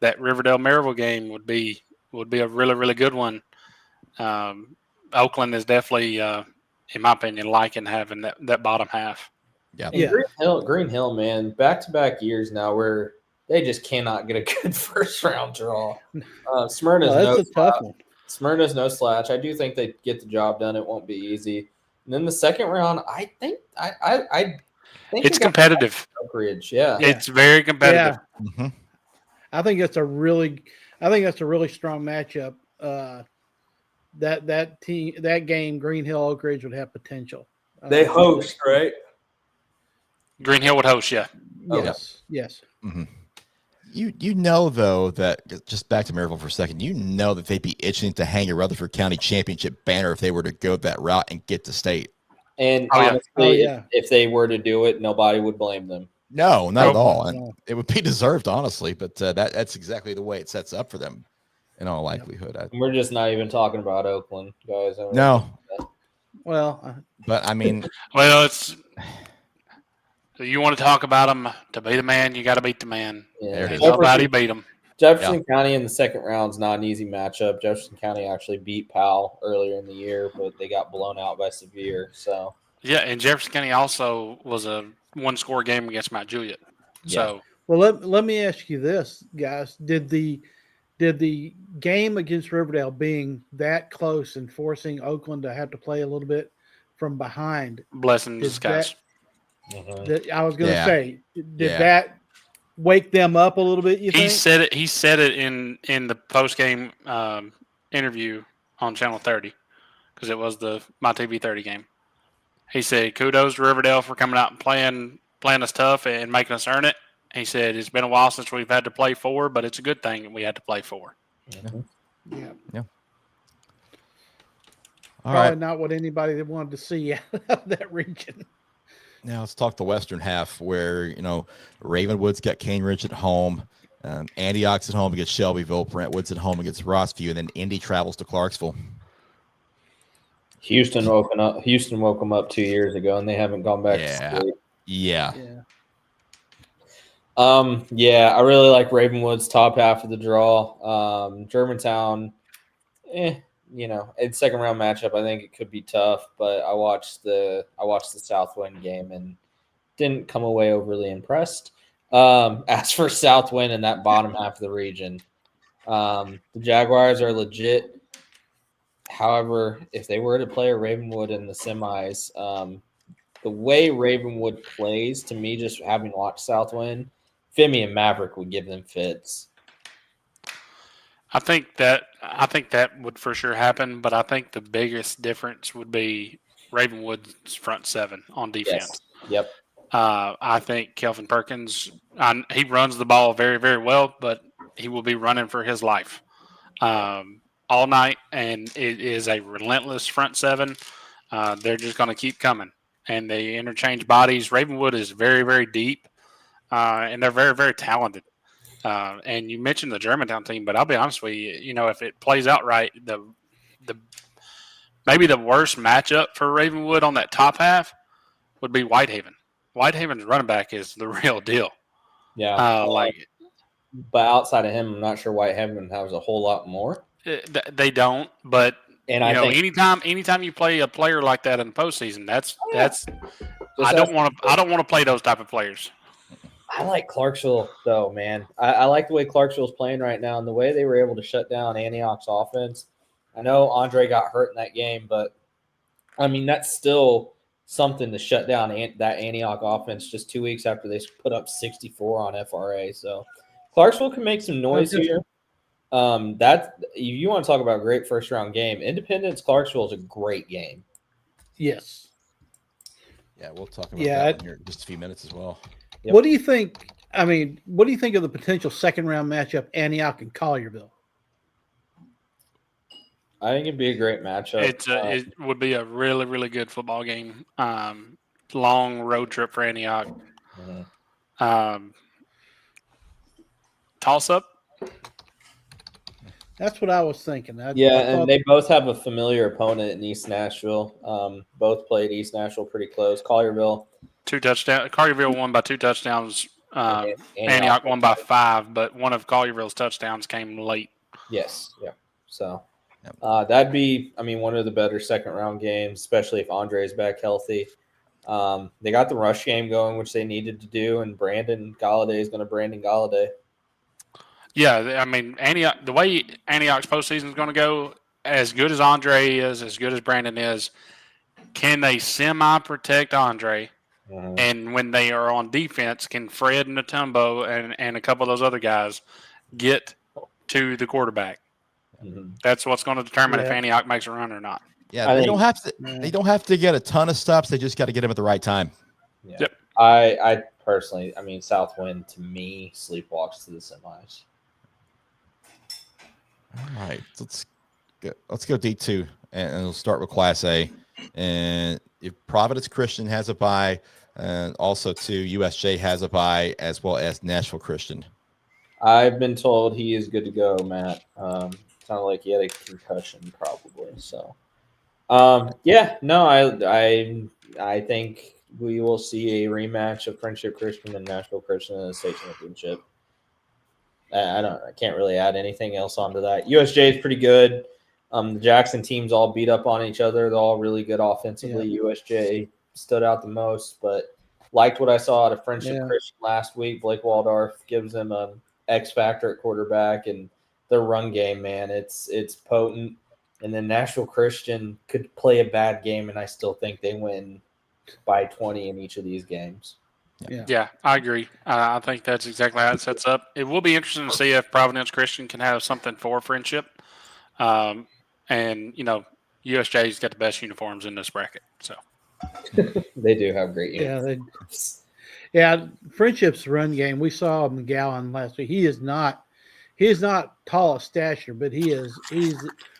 that Riverdale Maryville game would be a really, really good one. Oakland is definitely, in my opinion, liking having that bottom half. Yeah. Green Hill, man, back-to-back years now where they just cannot get a good first-round draw. Smyrna's that's a tough one. Smyrna's no slouch. I do think they get the job done. It won't be easy. And then the second round, I think it's competitive. Oak yeah, it's very competitive. Yeah. Mm-hmm. I think that's a really strong matchup. That game, Green Hill Oak Ridge would have potential. They host, right? Green Hill would host, yeah. Yes, yes. Mm-hmm. You know, though, that just back to Maryville for a second, you know that they'd be itching to hang a Rutherford County championship banner if they were to go that route and get to state. And honestly, if they were to do it, nobody would blame them. No, not at all. And it would be deserved, honestly, but that's exactly the way it sets up for them in all likelihood. We're just not even talking about Oakland, guys. No. Well, but I mean, well, it's you want to talk about them to be the man, you got to beat the man. Yeah. Nobody beat them. Jefferson County in the second round is not an easy matchup. Jefferson County actually beat Powell earlier in the year, but they got blown out by Sevier. So and Jefferson County also was a one-score game against Mount Juliet. So well, let me ask you this, guys: Did the game against Riverdale being that close and forcing Oakland to have to play a little bit from behind blessing in disguise? I was going to say, did that wake them up a little bit? You think? He said it in the post game interview on Channel 30 because it was the My TV 30 game. He said, "Kudos to Riverdale for coming out and playing us tough and making us earn it." He said, "It's been a while since we've had to play 4, but it's a good thing that we had to play 4." Yeah. All Probably right. not what anybody wanted to see out of that region. Now let's talk the western half where, Ravenwood's got Cane Ridge at home, Antioch's at home against Shelbyville, Brentwood's at home against Rossview, and then Indy travels to Clarksville. Houston woke them up 2 years ago, and they haven't gone back to state. Yeah. I really like Ravenwood's top half of the draw. Germantown, in second round matchup, I think it could be tough, but I watched the Southwind game and didn't come away overly impressed. As for Southwind in that bottom half of the region, the Jaguars are legit. However, if they were to play a Ravenwood in the semis, the way Ravenwood plays, to me, just having watched Southwind, Femi and Maverick would give them fits. I think that would for sure happen, but I think the biggest difference would be Ravenwood's front seven on defense. Yes. Yep. I think Kelvin Perkins, he runs the ball very, very well, but he will be running for his life all night, and it is a relentless front seven. They're just going to keep coming, and they interchange bodies. Ravenwood is very, very deep, and they're very, very talented. And you mentioned the Germantown team, but I'll be honest with you, if it plays out right, the maybe the worst matchup for Ravenwood on that top half would be Whitehaven. Whitehaven's running back is the real deal. Yeah. But outside of him, I'm not sure Whitehaven has a whole lot more. They don't, but And I think anytime you play a player like that in the postseason, I don't want to play those type of players. I like Clarksville though, man. I like the way Clarksville's playing right now and the way they were able to shut down Antioch's offense. I know Andre got hurt in that game, but I mean that's still something to shut down that Antioch offense just 2 weeks after they put up 64 on FRA. So Clarksville can make some noise here. If you want to talk about a great first round game, Independence Clarksville is a great game. Yes. Yeah, we'll talk about that in here in just a few minutes as well. Yep. What do you think? I mean, what do you think of the potential second round matchup, Antioch and Collierville? I think it'd be a great matchup. It would be a really, really good football game. Long road trip for Antioch. Toss up. That's what I was thinking. And they both have a familiar opponent in East Nashville. Both played East Nashville pretty close. Collierville. 2 touchdowns. Collierville won by 2 touchdowns. Antioch won by 5, but one of Collierville's touchdowns came late. Yes. Yeah. So that'd be, one of the better second round games, especially if Andre is back healthy. They got the rush game going, which they needed to do, and Brandon Galladay is going to Brandon Galladay. Yeah, Antioch. The way Antioch's postseason is going to go, as good as Andre is, as good as Brandon is, can they semi-protect Andre? And when they are on defense, can Fred and Natumbo and a couple of those other guys get to the quarterback? That's what's going to determine if Antioch makes a run or not. Yeah, they don't have to get a ton of stops. They just got to get them at the right time. Yeah. Yep. I personally, Southwind to me sleepwalks to the semis. All right, let's go D2, and we'll start with Class A. And if Providence Christian has a bye, and also USJ has a bye, as well as Nashville Christian. I've been told he is good to go, Matt. Sounded like he had a concussion, probably. So, I think we will see a rematch of Friendship Christian and Nashville Christian in the state championship. I can't really add anything else onto that. USJ is pretty good. The Jackson teams all beat up on each other. They're all really good offensively. Yeah. USJ stood out the most, but liked what I saw out of Friendship Christian last week. Blake Waldorf gives them an X factor at quarterback, and their run game, man, it's potent. And then Nashville Christian could play a bad game, and I still think they win by 20 in each of these games. Yeah, I agree. I think that's exactly how it sets up. It will be interesting to see if Providence Christian can have something for Friendship. And, USJ's got the best uniforms in this bracket. So they do have great uniforms. Friendship's run game. We saw McGowan last week. He is not tall of stature, but he's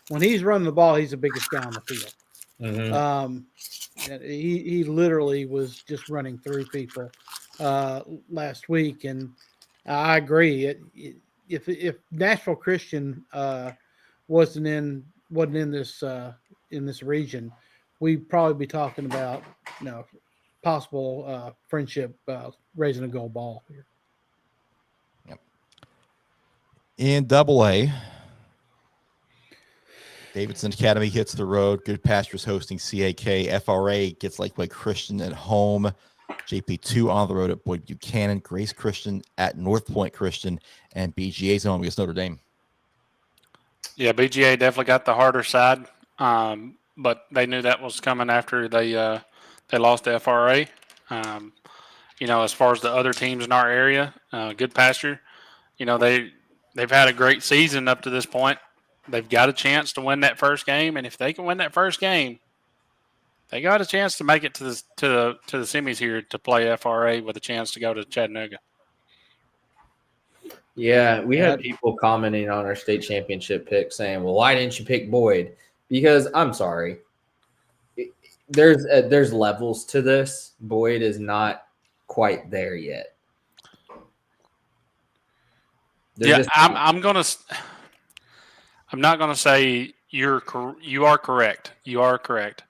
when he's running the ball, he's the biggest guy on the field. He literally was just running through people last week, and I agree. If Nashville Christian wasn't in this region, we'd probably be talking about possible Friendship raising a gold ball here. Yep. In AA, Davidson Academy hits the road. Good Pastures hosting CAK. FRA gets Lakeway Christian at home. JP2 on the road at Boyd Buchanan. Grace Christian at North Point Christian. And BGA's home against Notre Dame. Yeah, BGA definitely got the harder side, but they knew that was coming after they lost to FRA. As far as the other teams in our area, Good Pasture, they've had a great season up to this point. They've got a chance to win that first game, and if they can win that first game, They got a chance to make it to the semis here to play FRA with a chance to go to Chattanooga. Yeah, we had people commenting on our state championship pick saying, "Well, why didn't you pick Boyd?" Because I'm sorry, there's levels to this. Boyd is not quite there yet. I'm not gonna say you are correct. You are correct.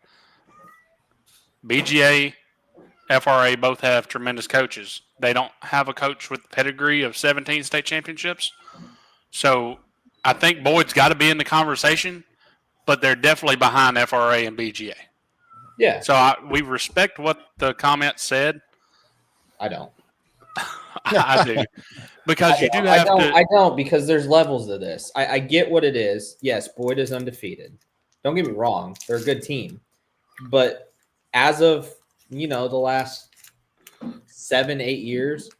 BGA, FRA both have tremendous coaches. They don't have a coach with the pedigree of 17 state championships. So I think Boyd's got to be in the conversation, but they're definitely behind FRA and BGA. Yeah. So we respect what the comment said. I don't. I do. Because I don't because there's levels to this. I get what it is. Yes, Boyd is undefeated. Don't get me wrong. They're a good team. But as of, the last 7-8 years,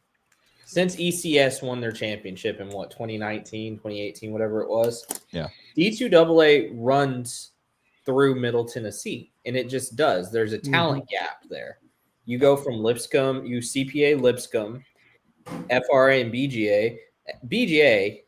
since ECS won their championship in 2019, 2018, whatever it was. Yeah. D2AA runs through Middle Tennessee, and it just does. There's a talent gap there. You go from Lipscomb, CPA Lipscomb, FRA and BGA. BGA,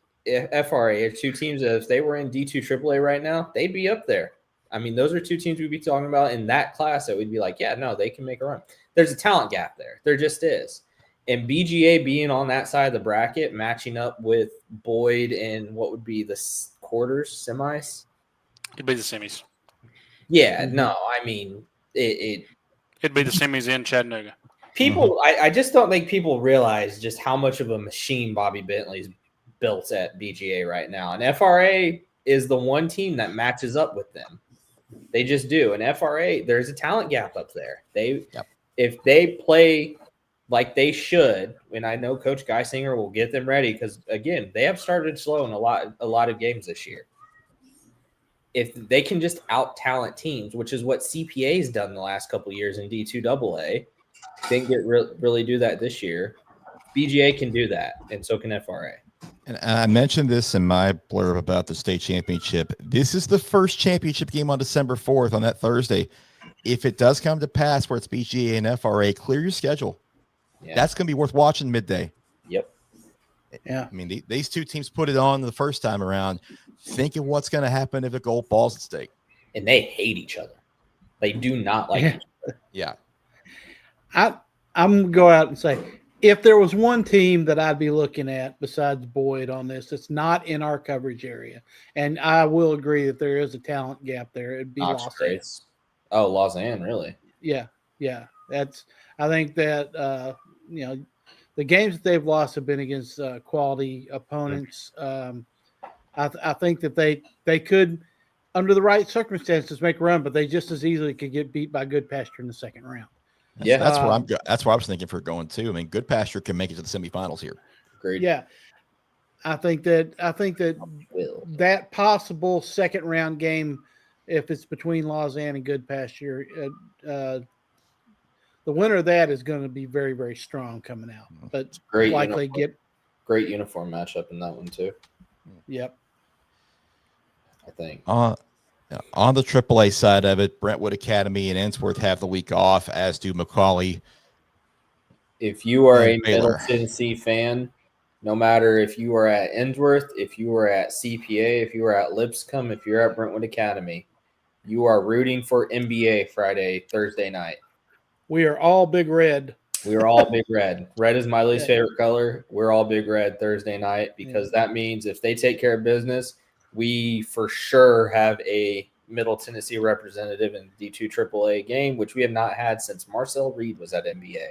FRA are two teams that if they were in D2 AAA right now, they'd be up there. I mean, those are two teams we'd be talking about in that class that we'd be like, yeah, no, they can make a run. There's a talent gap there. There just is. And BGA being on that side of the bracket, matching up with Boyd and what would be the quarters, semis? It'd be the semis. Yeah, no, I mean, it'd be the semis in Chattanooga. People, I just don't think people realize just how much of a machine Bobby Bentley's built at BGA right now. And FRA is the one team that matches up with them. They just do. And FRA, there's a talent gap up there. If they play like they should, and I know Coach Geisinger will get them ready because, again, they have started slow in a lot of games this year. If they can just out-talent teams, which is what CPA's done the last couple of years in D2AA, didn't get really do that this year. BGA can do that, and so can FRA. And I mentioned this in my blurb about the state championship. This is the first championship game on December 4th on that Thursday. If it does come to pass where it's BGA and FRA, clear your schedule. Yeah. That's going to be worth watching midday. Yep. Yeah. I mean, these two teams put it on the first time around. Think of what's going to happen if the gold ball's at stake. And they hate each other. They do not like each other. Yeah. I'm going to go out and say, if there was one team that I'd be looking at besides Boyd on this, it's not in our coverage area. And I will agree that there is a talent gap there. It'd be Lausanne. Oh, Lausanne, really? Yeah. Yeah. I think that, the games that they've lost have been against quality opponents. I think that they could, under the right circumstances, make a run, but they just as easily could get beat by Good Pasture in the second round. Yeah, that's where I was thinking for going too. I mean, Good Pasture can make it to the semifinals here. Agreed. Yeah, I think that that possible second round game, if it's between Lausanne and Good Pasture, the winner of that is going to be very, very strong coming out. But great uniform matchup in that one too. Yep. I think. On the AAA side of it, Brentwood Academy and Ensworth have the week off, as do Macaulay. If you are a Middle Tennessee fan, no matter if you are at Ensworth, if you are at CPA, if you are at Lipscomb, if you're at Brentwood Academy, you are rooting for NBA Thursday night. We are all big red. We are all big red. Red is my least favorite color. We're all big red Thursday night because that means if they take care of business, we for sure have a Middle Tennessee representative in the D2 AAA game, which we have not had since Marcel Reed was at NBA.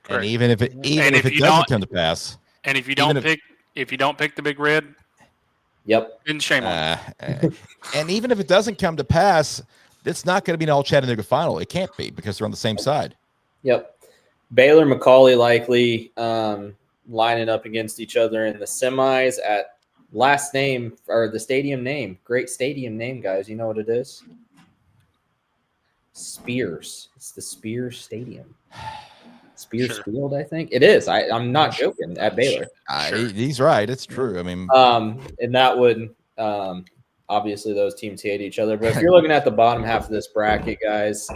And even if it doesn't come to pass, and if you don't pick the big red, yep, then shame on you. And even if it doesn't come to pass, it's not going to be an all Chattanooga final. It can't be because they're on the same side. Yep. Baylor Macaulay likely lining up against each other in the semis at last name or the stadium name. Great stadium name, guys. You know what it is? Spears. It's the Spears Stadium. Spears Field, I think. It is. I'm not joking, at Baylor. He's right. It's true. I mean, and that would obviously those teams hate each other. But if you're looking at the bottom half of this bracket, guys,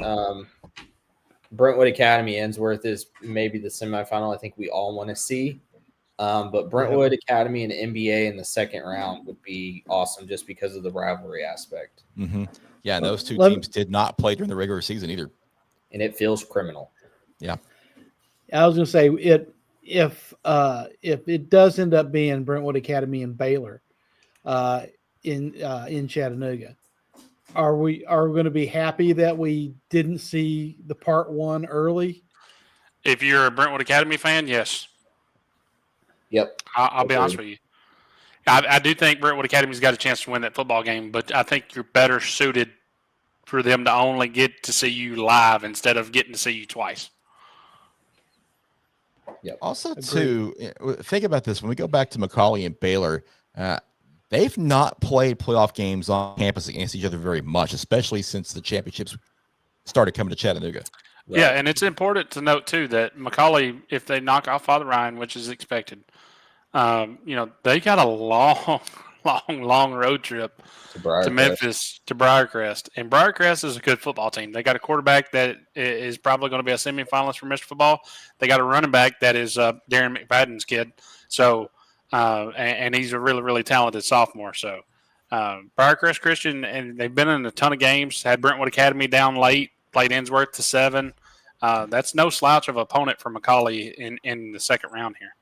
Brentwood Academy Ensworth is maybe the semifinal I think we all want to see. But Brentwood Academy and NBA in the second round would be awesome just because of the rivalry aspect. Mm-hmm. Yeah, and those two teams did not play during the regular season either. And it feels criminal. Yeah. I was going to say if it does end up being Brentwood Academy and Baylor in Chattanooga, are we going to be happy that we didn't see the part one early? If you're a Brentwood Academy fan, yes. Yep. I'll be honest with you. I do think Brentwood Academy's got a chance to win that football game, but I think you're better suited for them to only get to see you live instead of getting to see you twice. Yep. Also, too, think about this. When we go back to McCallie and Baylor, they've not played playoff games on campus against each other very much, especially since the championships started coming to Chattanooga. Right. Yeah, and it's important to note, too, that McCallie, if they knock off Father Ryan, which is expected, they got a long road trip to Memphis, to Briarcrest. And Briarcrest is a good football team. They got a quarterback that is probably going to be a semifinalist for Mr. Football. They got a running back that is Darren McFadden's kid. So, and he's a really, really talented sophomore. So, Briarcrest Christian, and they've been in a ton of games, had Brentwood Academy down late, played Ensworth to 7. That's no slouch of opponent for McCallie in the second round here.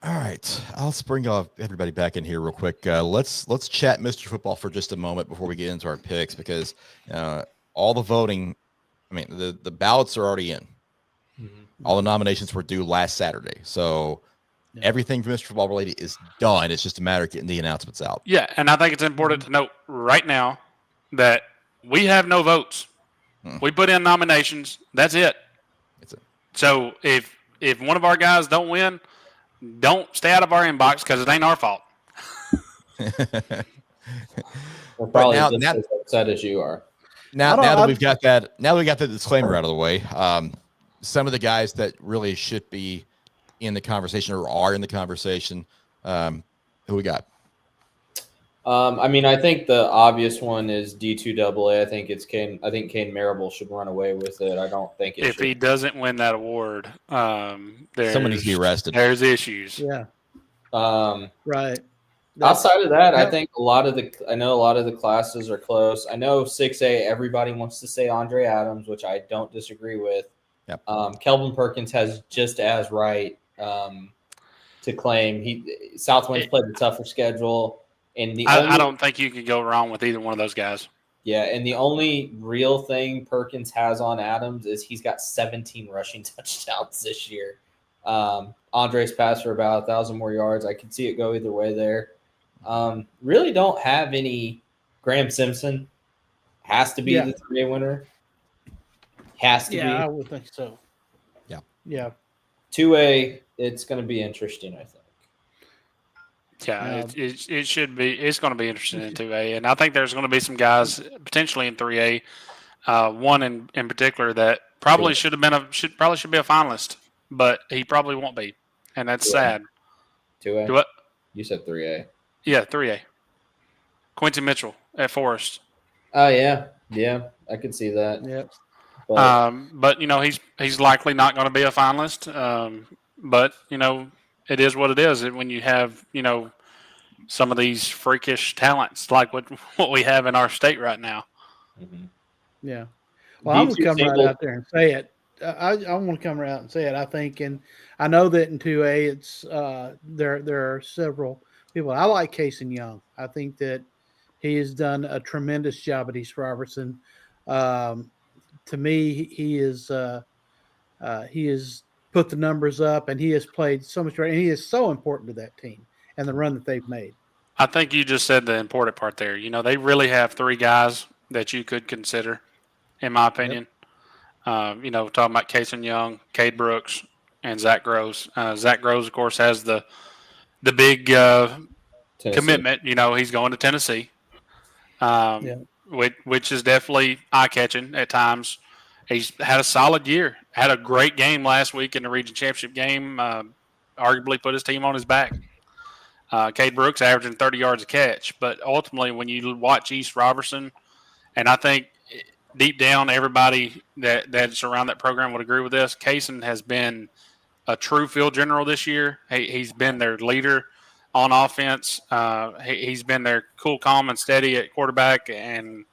All right, I'll bring everybody back in here real quick. Let's chat Mr. Football for just a moment before we get into our picks, because all the voting, the ballots are already in. Mm-hmm. All the nominations were due last Saturday, so everything for Mr. Football related is done. It's just a matter of getting the announcements out. Yeah, and I think it's important to note right now that we have no votes. We put in nominations. That's it. That's it. So if one of our guys don't win, don't stay out of our inbox because it ain't our fault. We're probably just as upset as you are. Now that we got the disclaimer out of the way, some of the guys that really should be in the conversation or are in the conversation, who we got? I think the obvious one is D2AA. I think Kane Marable should run away with it. I don't think if he doesn't win that award, someone needs to be arrested. There's issues. Yeah. Right. Outside of that, I think a lot of the classes are close. I know 6A, everybody wants to say Andre Adams, which I don't disagree with. Yep. Kelvin Perkins has just as right to claim. Southwind's played a tougher schedule. And I don't think you could go wrong with either one of those guys. Yeah, and the only real thing Perkins has on Adams is he's got 17 rushing touchdowns this year. Andre's passed for about 1,000 more yards. I could see it go either way there. Really don't have any. Graham Simpson has to be the 3A winner. Has to be. Yeah, I would think so. Yeah. Yeah. 2A, it's going to be interesting, I think. Yeah, it should be. It's going to be interesting in 2A, and I think there's going to be some guys potentially in 3A. One in particular that probably should be a finalist, but he probably won't be, and that's sad. 2A. Do what? You said 3A. Yeah, 3A. Quincy Mitchell at Forest. Oh yeah, I could see that. Yep. But he's likely not going to be a finalist. But it is what it is. When you have, some of these freakish talents like what we have in our state right now. Mm-hmm. Yeah. Well, I'm going to come right out there and say it. I want to come right out and say it. I think, and I know that in 2A, it's there are several people. I like Kason Young. I think that he has done a tremendous job at East Robertson. To me, he is put the numbers up, and he has played so much right, and he is so important to that team and the run that they've made. I think you just said the important part there. They really have 3 guys that you could consider, in my opinion. Yep. Talking about Kason Young, Cade Brooks, and Zach Groves. Zach Groves, of course, has the big commitment. He's going to Tennessee, which is definitely eye-catching at times. He's had a solid year. Had a great game last week in the region championship game. Arguably put his team on his back. Cade Brooks averaging 30 yards a catch. But ultimately, when you watch East Robertson, and I think deep down everybody that's around that program would agree with this, Kaysen has been a true field general this year. He's been their leader on offense. He's been their cool, calm, and steady at quarterback. And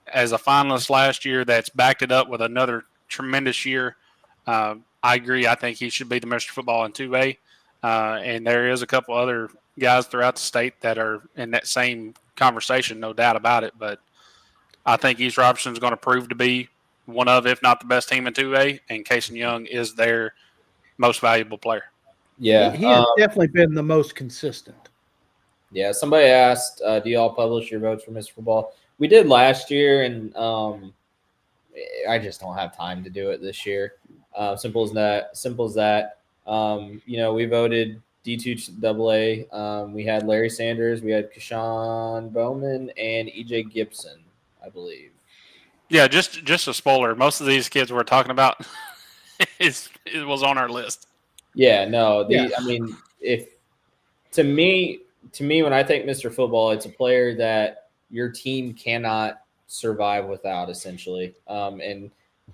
as a finalist last year, that's backed it up with another tremendous year. I agree. I think he should be the Mr. Football in 2A. And there is a couple other guys throughout the state that are in that same conversation, no doubt about it. But I think East Robertson is going to prove to be one of, if not the best team in 2A, and Kaysen Young is their most valuable player. Yeah, he has definitely been the most consistent. Yeah, somebody asked, do y'all publish your votes for Mr. Football? We did last year, and I just don't have time to do it this year. Simple as that. We voted D2AA. We had Larry Sanders, we had Keshawn Bowman, and EJ Gibson, I believe. Yeah, just a spoiler. Most of these kids we're talking about it was on our list. Yeah, no. Yeah. I mean, if to me, when I think Mr. Football, it's a player that your team cannot survive without, essentially. And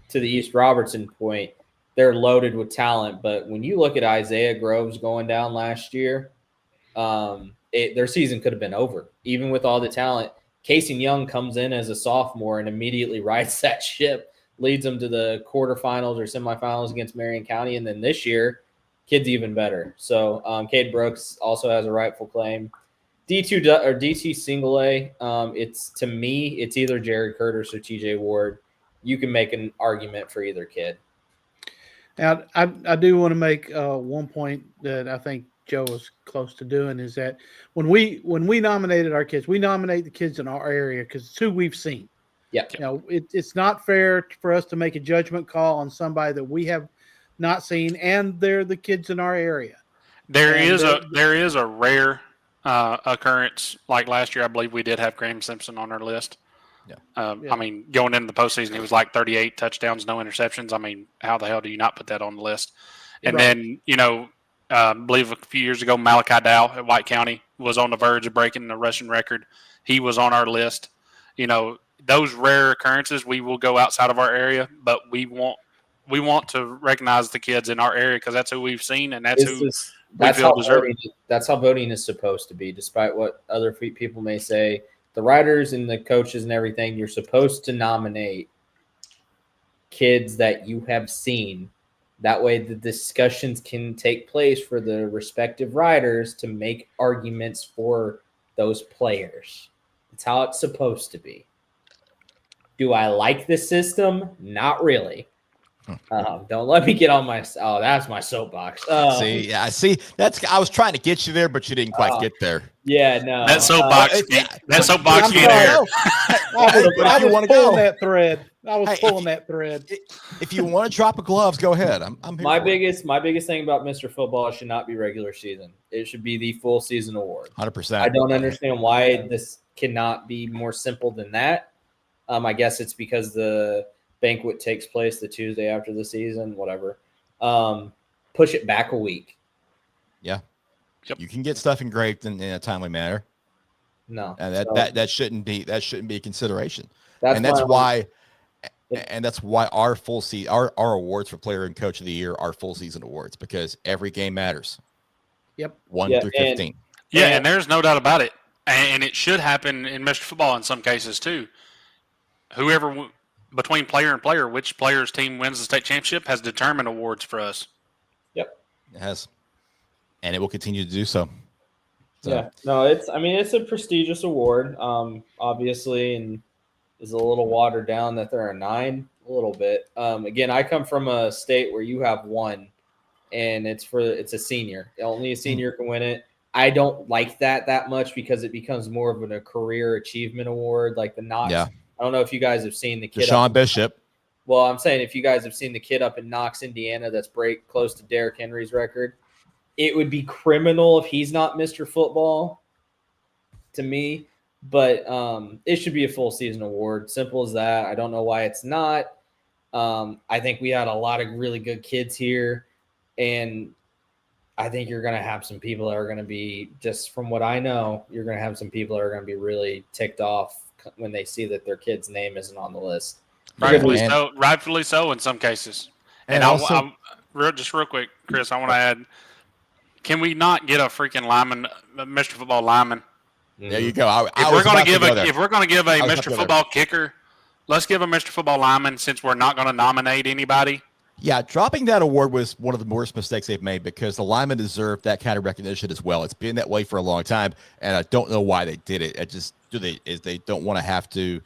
to the East Robertson point, they're loaded with talent. But when you look at Isaiah Groves going down last year, their season could have been over, even with all the talent. Kaysen Young comes in as a sophomore and immediately rides that ship, leads them to the quarterfinals or semifinals against Marion County. And then this year, kid's even better. So Cade Brooks also has a rightful claim. D2 or DT single A, to me, it's either Jared Curtis or TJ Ward. You can make an argument for either kid. Now, I do want to make one point that I think Joe was close to doing, is that when we nominated our kids, we nominate the kids in our area because it's who we've seen. Yeah. It's not fair for us to make a judgment call on somebody that we have not seen, and they're the kids in our area. There is a rare occurrence. Like last year, I believe we did have Graham Simpson on our list. Yeah. I mean, going into the postseason, he was like 38 touchdowns, no interceptions. I mean, how the hell do you not put that on the list? And then, I believe a few years ago, Malachi Dow at White County was on the verge of breaking the rushing record. He was on our list. Those rare occurrences, we will go outside of our area, but we want to recognize the kids in our area because that's who we've seen and that's how voting is supposed to be, despite what other people may say. The writers and the coaches and everything, you're supposed to nominate kids that you have seen. That way the discussions can take place for the respective writers to make arguments for those players. It's how it's supposed to be. Do I like the system? Not really. Don't let me get on my. Oh, that's my soapbox. See. I was trying to get you there, but you didn't quite get there. Yeah, no. That soapbox. That soapbox I'm can't air. I was pulling that thread. If you want to drop a gloves, go ahead. I'm here. My biggest thing about Mr. Football should not be regular season. It should be the full season award. 100%. I don't understand why this cannot be more simple than that. I guess it's because the banquet takes place the Tuesday after the season, whatever. Push it back a week. Yeah. Yep. You can get stuff engraved in a timely manner. No. And that shouldn't be a consideration. That's why our full season, our awards for player and coach of the year are full season awards, because every game matters. Yep. 1 through 15. And there's no doubt about it. And it should happen in Mr. Football in some cases too. Whoever between player and player, which player's team wins the state championship has determined awards for us. Yep. It has. And it will continue to do so. Yeah. No, it's a prestigious award, obviously, and is a little watered down that there are 9, a little bit. Again, I come from a state where you have 1, and it's a senior. Only a senior can win it. I don't like that much because it becomes more of a career achievement award, like the Knox. Yeah. I don't know if you guys have seen the kid. Deshaun Bishop. Well, I'm saying if you guys have seen the kid up in Knox, Indiana, that's close to Derrick Henry's record, it would be criminal if he's not Mr. Football to me. But it should be a full season award. Simple as that. I don't know why it's not. I think we had a lot of really good kids here. And I think you're going to have some people that are going to be, just from what I know, you're going to have some people that are going to be really ticked off when they see that their kid's name isn't on the list. Rightfully so in some cases. And also, just real quick, Chris, I want to add, can we not get a freaking lineman, a Mr. Football lineman? there you go. If we're going to give a I was about Mr. to go there. Football kicker, let's give a Mr. Football lineman since we're not going to nominate anybody. Yeah, dropping that award was one of the worst mistakes they've made because the linemen deserve that kind of recognition as well. It's been that way for a long time, and I don't know why they did it. They don't want to have to,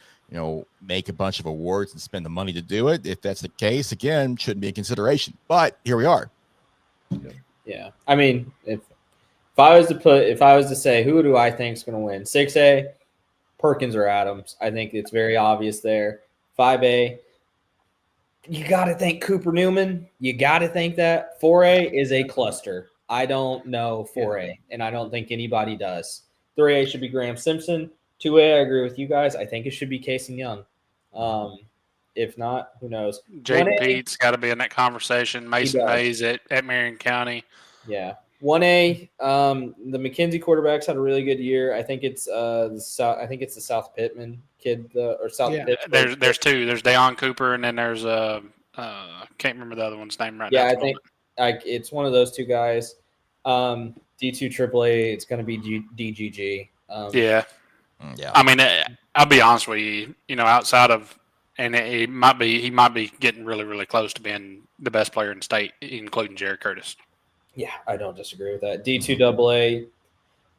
make a bunch of awards and spend the money to do it. If that's the case, again, shouldn't be in consideration. But here we are. Yeah, I mean, if I was to say who do I think is going to win, 6A, Perkins or Adams. I think it's very obvious there. 5A, you got to think Cooper Newman. You got to think that. 4A is a cluster. I don't know 4A, and I don't think anybody does. 3A should be Graham Simpson. 2A, I agree with you guys. I think it should be Casey Young. If not, who knows? Jaden Pete's got to be in that conversation. Mason Mays at Marion County. Yeah. 1A, the McKenzie quarterbacks had a really good year. I think it's the South Pittman kid or South Pittman. There's two. There's Deion Cooper, and then there's can't remember the other one's name right now. Yeah, I think it's one of those two guys. D2 AAA, it's going to be DGG. Yeah. I mean, I'll be honest with you. Outside of, and he might be getting really, really close to being the best player in the state, including Jared Curtis. Yeah, I don't disagree with that. D2 AA,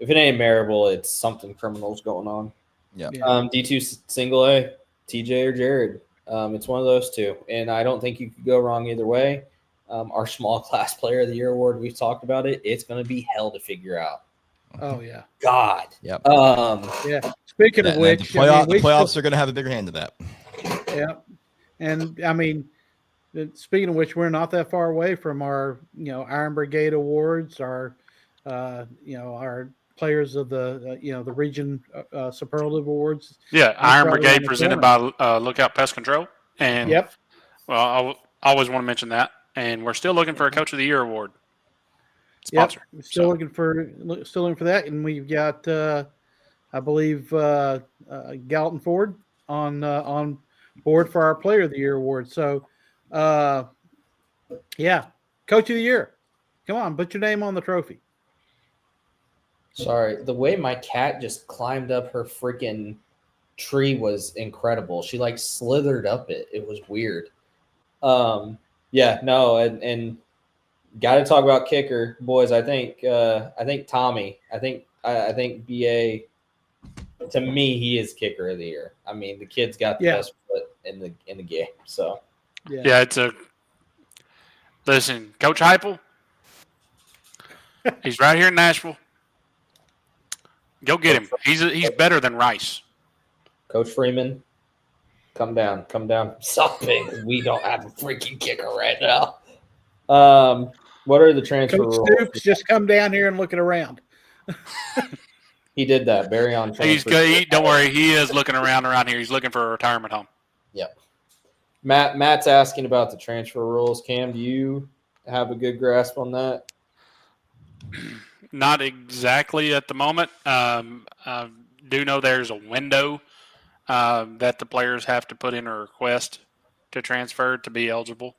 if it ain't Marable, it's something criminals going on. Yeah. D2 single A, TJ or Jared. It's one of those two, and I don't think you could go wrong either way. Our small class player of the year award, we've talked about it. It's going to be hell to figure out. Oh yeah. God. Yep. Yeah. Speaking of which, the playoffs are going to have a bigger hand to that. Yeah. And I mean, speaking of which, we're not that far away from our, Iron Brigade awards, our players of the, the region superlative awards. Yeah, Iron Brigade presented by Lookout Pest Control, and well, I always want to mention that, and we're still looking for a Coach of the Year award sponsor. Yep. Still looking for that, and we've got, I believe, Gallatin Ford on board for our Player of the Year award. So. Yeah, Coach of the Year. Come on, put your name on the trophy. Sorry, the way my cat just climbed up her freaking tree was incredible. She slithered up it. It was weird. Yeah, no, and got to talk about kicker, boys. I think Tommy. I think BA. To me, he is kicker of the year. I mean, the kid's got the best foot in the game. So. Yeah, listen, Coach Heupel, he's right here in Nashville. Go get him. He's better than Rice. Coach Freeman, come down. Something. We don't have a freaking kicker right now. What are the transfer Coach rules? Stoops, just come down here and look it around. He did that. Barry on transfer. Don't worry, he is looking around here. He's looking for a retirement home. Yep. Matt's asking about the transfer rules. Cam, do you have a good grasp on that? Not exactly at the moment. I do know there's a window that the players have to put in a request to transfer to be eligible.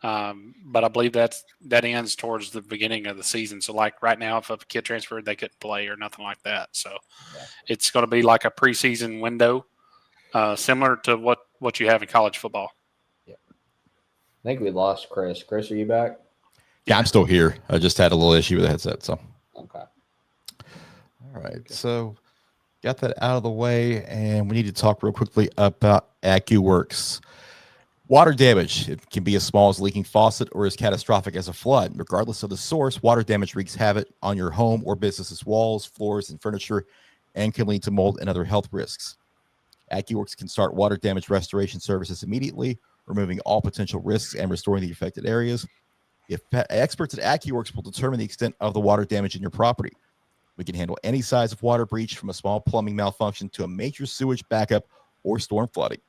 But I believe that ends towards the beginning of the season. So, right now, if a kid transferred, they couldn't play or nothing like that. So, It's going to be like a preseason window, similar to what you have in college football. Yeah. I think we lost Chris. Chris, are you back? Yeah, I'm still here. I just had a little issue with the headset. So. Okay. All right. Okay. So, got that out of the way, and we need to talk real quickly about AccuWorks. Water damage. It can be as small as a leaking faucet or as catastrophic as a flood. Regardless of the source, water damage wreaks havoc on your home or business's walls, floors, and furniture, and can lead to mold and other health risks. AccuWorks can start water damage restoration services immediately, removing all potential risks and restoring the affected areas. Experts at AccuWorks will determine the extent of the water damage in your property. We can handle any size of water breach, from a small plumbing malfunction to a major sewage backup or storm flooding.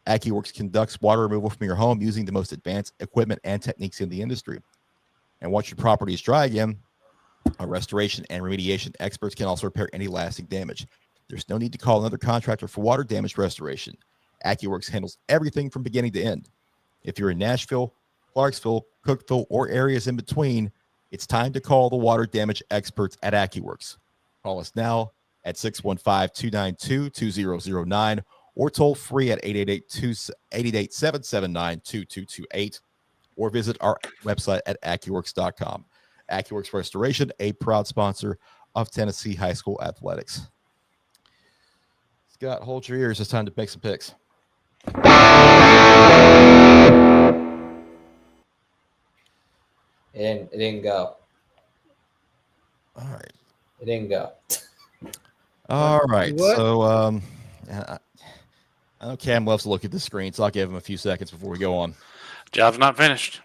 AccuWorks conducts water removal from your home using the most advanced equipment and techniques in the industry. And once your property is dry again, our restoration and remediation experts can also repair any lasting damage. There's no need to call another contractor for water damage restoration. AccuWorks handles everything from beginning to end. If you're in Nashville, Clarksville, Cookeville, or areas in between, it's time to call the water damage experts at AccuWorks. Call us now at 615-292-2009 or toll free at 888-779-2228 or visit our website at AccuWorks.com. AccuWorks Restoration, a proud sponsor of Tennessee high school athletics. Scott, hold your ears. It's time to make some picks. It didn't go. All right. It didn't go. All right. What? So I know Cam loves to look at the screen, so I'll give him a few seconds before we go on. Job's not finished.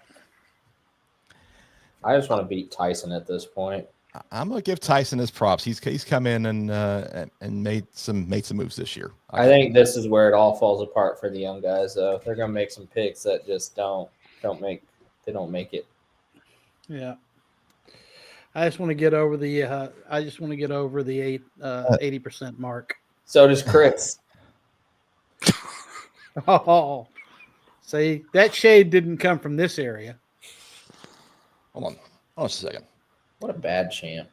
I just want to beat Tyson at this point. I'm gonna give Tyson his props. He's come in and made some moves this year. I think this is where it all falls apart for the young guys, though. They're gonna make some picks that just don't make it. Yeah. I just want to get over the 80% mark. So does Chris. Oh, see, that shade didn't come from this area. Hold on just a second. What a bad champ.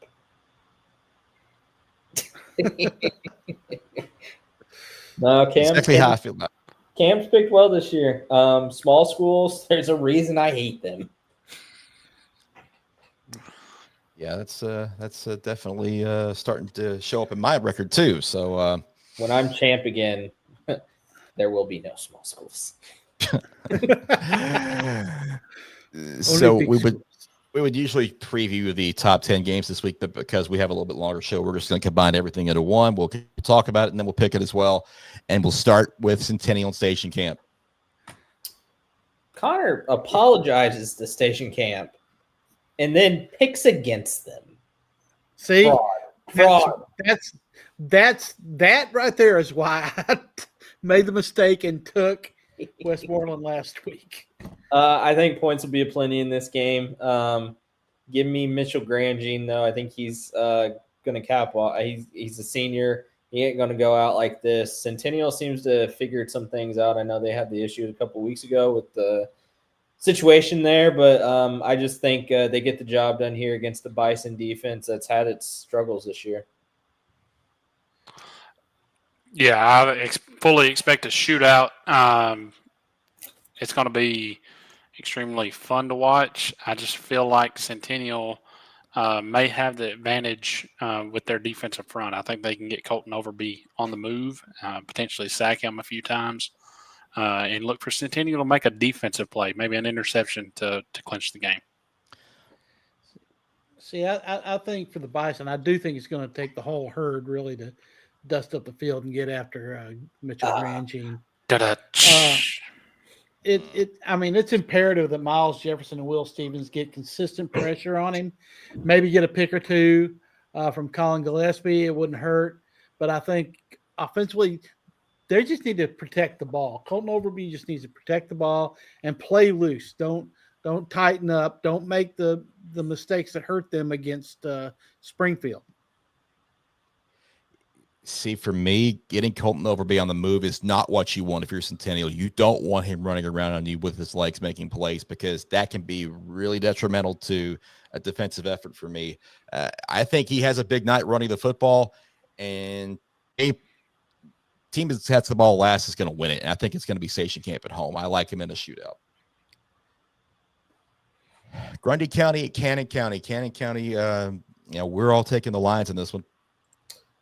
No, Exactly how I feel about it. Cam's picked well this year. Small schools, there's a reason I hate them. Yeah, that's definitely starting to show up in my record too. So When I'm champ again, there will be no small schools. so big we would usually preview the top 10 games this week, but because we have a little bit longer show, we're just going to combine everything into one. We'll talk about it and then we'll pick it as well. And we'll start with Centennial and Station Camp. Connor apologizes to Station Camp and then picks against them. See, Fraud. that right there is why I made the mistake and took Westmoreland last week. I think points will be aplenty in this game. Give me Mitchell Grandjean, though. I think he's going to cap. He's a senior. He ain't going to go out like this. Centennial seems to have figured some things out. I know they had the issue a couple weeks ago with the situation there, but I just think they get the job done here against the Bison defense that's had its struggles this year. Yeah, I fully expect a shootout. It's going to be extremely fun to watch. I just feel like Centennial may have the advantage with their defensive front. I think they can get Colton Overby on the move, potentially sack him a few times, and look for Centennial to make a defensive play, maybe an interception to clinch the game. See, I think for the Bison, I do think it's going to take the whole herd really to dust up the field and get after Mitchell Grandjean. I mean, it's imperative that Miles Jefferson and Will Stevens get consistent pressure on him. Maybe get a pick or two from Colin Gillespie. It wouldn't hurt. But I think offensively, they just need to protect the ball. Colton Overby just needs to protect the ball and play loose. Don't tighten up. Don't make the mistakes that hurt them against Springfield. See, for me, getting Colton Overby on the move is not what you want if you're Centennial. You don't want him running around on you with his legs making plays because that can be really detrimental to a defensive effort for me. I think he has a big night running the football, and a team that has the ball last is going to win it. And I think it's going to be Station Camp at home. I like him in a shootout. Grundy County, Cannon County. We're all taking the Lions in this one.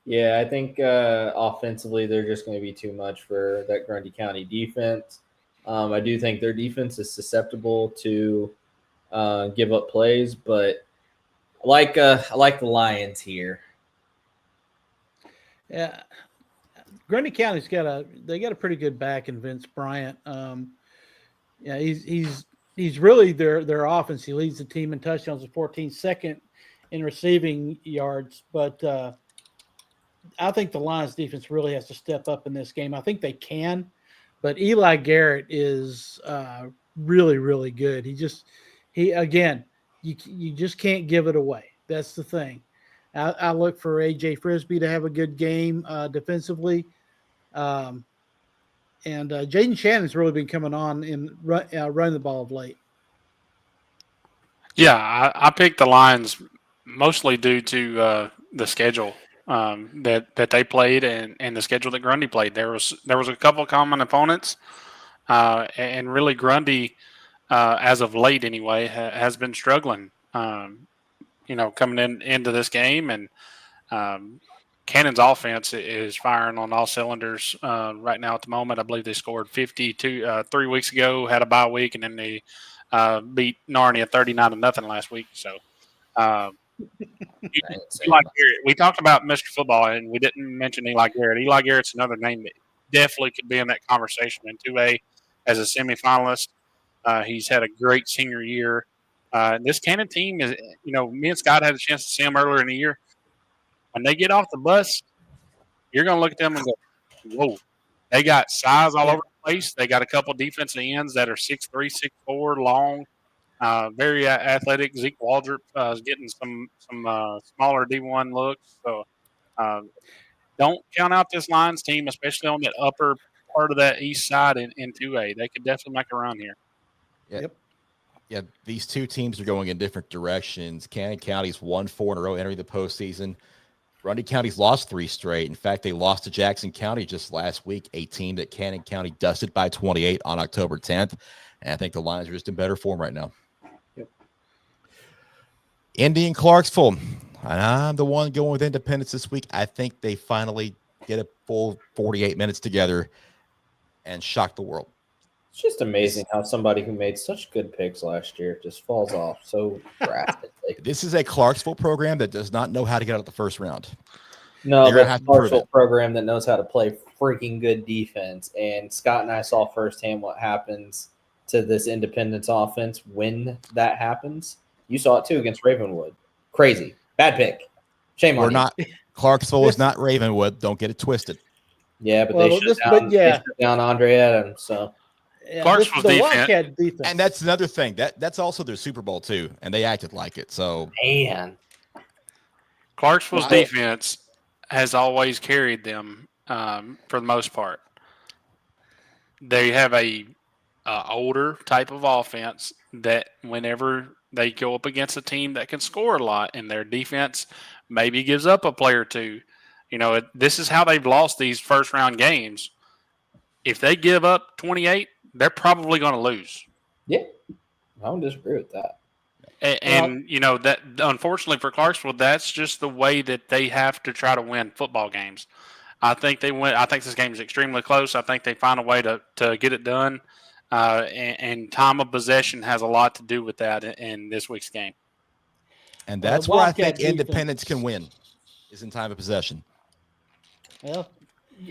Yeah, I think offensively they're just going to be too much for that Grundy County defense. I do think their defense is susceptible to give up plays, but I like the Lions here. Yeah, Grundy County's got a pretty good back in Vince Bryant. Yeah, he's really their offense. He leads the team in touchdowns with 14, second in receiving yards, but I think the Lions defense really has to step up in this game. I think they can, but Eli Garrett is really, really good. He you just can't give it away. That's the thing. I look for AJ Frisbee to have a good game defensively. And Jaden Shannon's really been coming on in running the ball of late. Yeah, I picked the Lions mostly due to the schedule that they played and the schedule that Grundy played. There was a couple of common opponents, and really Grundy, as of late anyway, has been struggling. Coming into this game, and Cannon's offense is firing on all cylinders right now at the moment. I believe they scored 52 3 weeks ago, had a bye week, and then they beat Narnia 39-0 last week. So, Eli Garrett. We talked about Mr. Football, and we didn't mention Eli Garrett. Eli Garrett's another name that definitely could be in that conversation in 2A as a semifinalist. He's had a great senior year. This Cannon team is, me and Scott had a chance to see them earlier in the year. When they get off the bus, you're going to look at them and go, whoa. They got size all over the place. They got a couple defensive ends that are 6'3", 6'4", long, very athletic. Zeke Waldrop is getting some smaller D1 looks. So don't count out this Lions team, especially on that upper part of that east side in 2A. They could definitely make a run here. Yep. Yeah, these two teams are going in different directions. Cannon County's won 4 in a row entering the postseason. Grundy County's lost 3 straight. In fact, they lost to Jackson County just last week, a team that Cannon County dusted by 28 on October 10th. And I think the Lions are just in better form right now. Yep. Indy and Clarksville. And I'm the one going with Independence this week. I think they finally get a full 48 minutes together and shock the world. It's just amazing how somebody who made such good picks last year just falls off so drastically. This is a Clarksville program that does not know how to get out of the first round. No, They're but gonna have a to prove Marshall it. program that knows how to play freaking good defense. And Scott and I saw firsthand what happens to this Independence offense when that happens. You saw it too against Ravenwood. Crazy. Bad pick. Shame on We're you. not. Clarksville is not Ravenwood. Don't get it twisted. Yeah, but Well, they shut down Andre Adams. So Yeah, Clarksville's the defense. Wildcat defense. And that's another thing. That's also their Super Bowl too, and they acted like it. So man. Clarksville's Wow. defense has always carried them for the most part. They have a older type of offense that whenever they go up against a team that can score a lot and their defense maybe gives up a play or two, this is how they've lost these first round games. If they give up 28, they're probably going to lose. Yeah. I don't disagree with that. And that unfortunately for Clarksville, that's just the way that they have to try to win football games. I think they win. I think this game is extremely close. I think they find a way to get it done. And time of possession has a lot to do with that in this week's game. and that's Well, where I Wildcat think Independence defense- can win, is in time of possession. Well,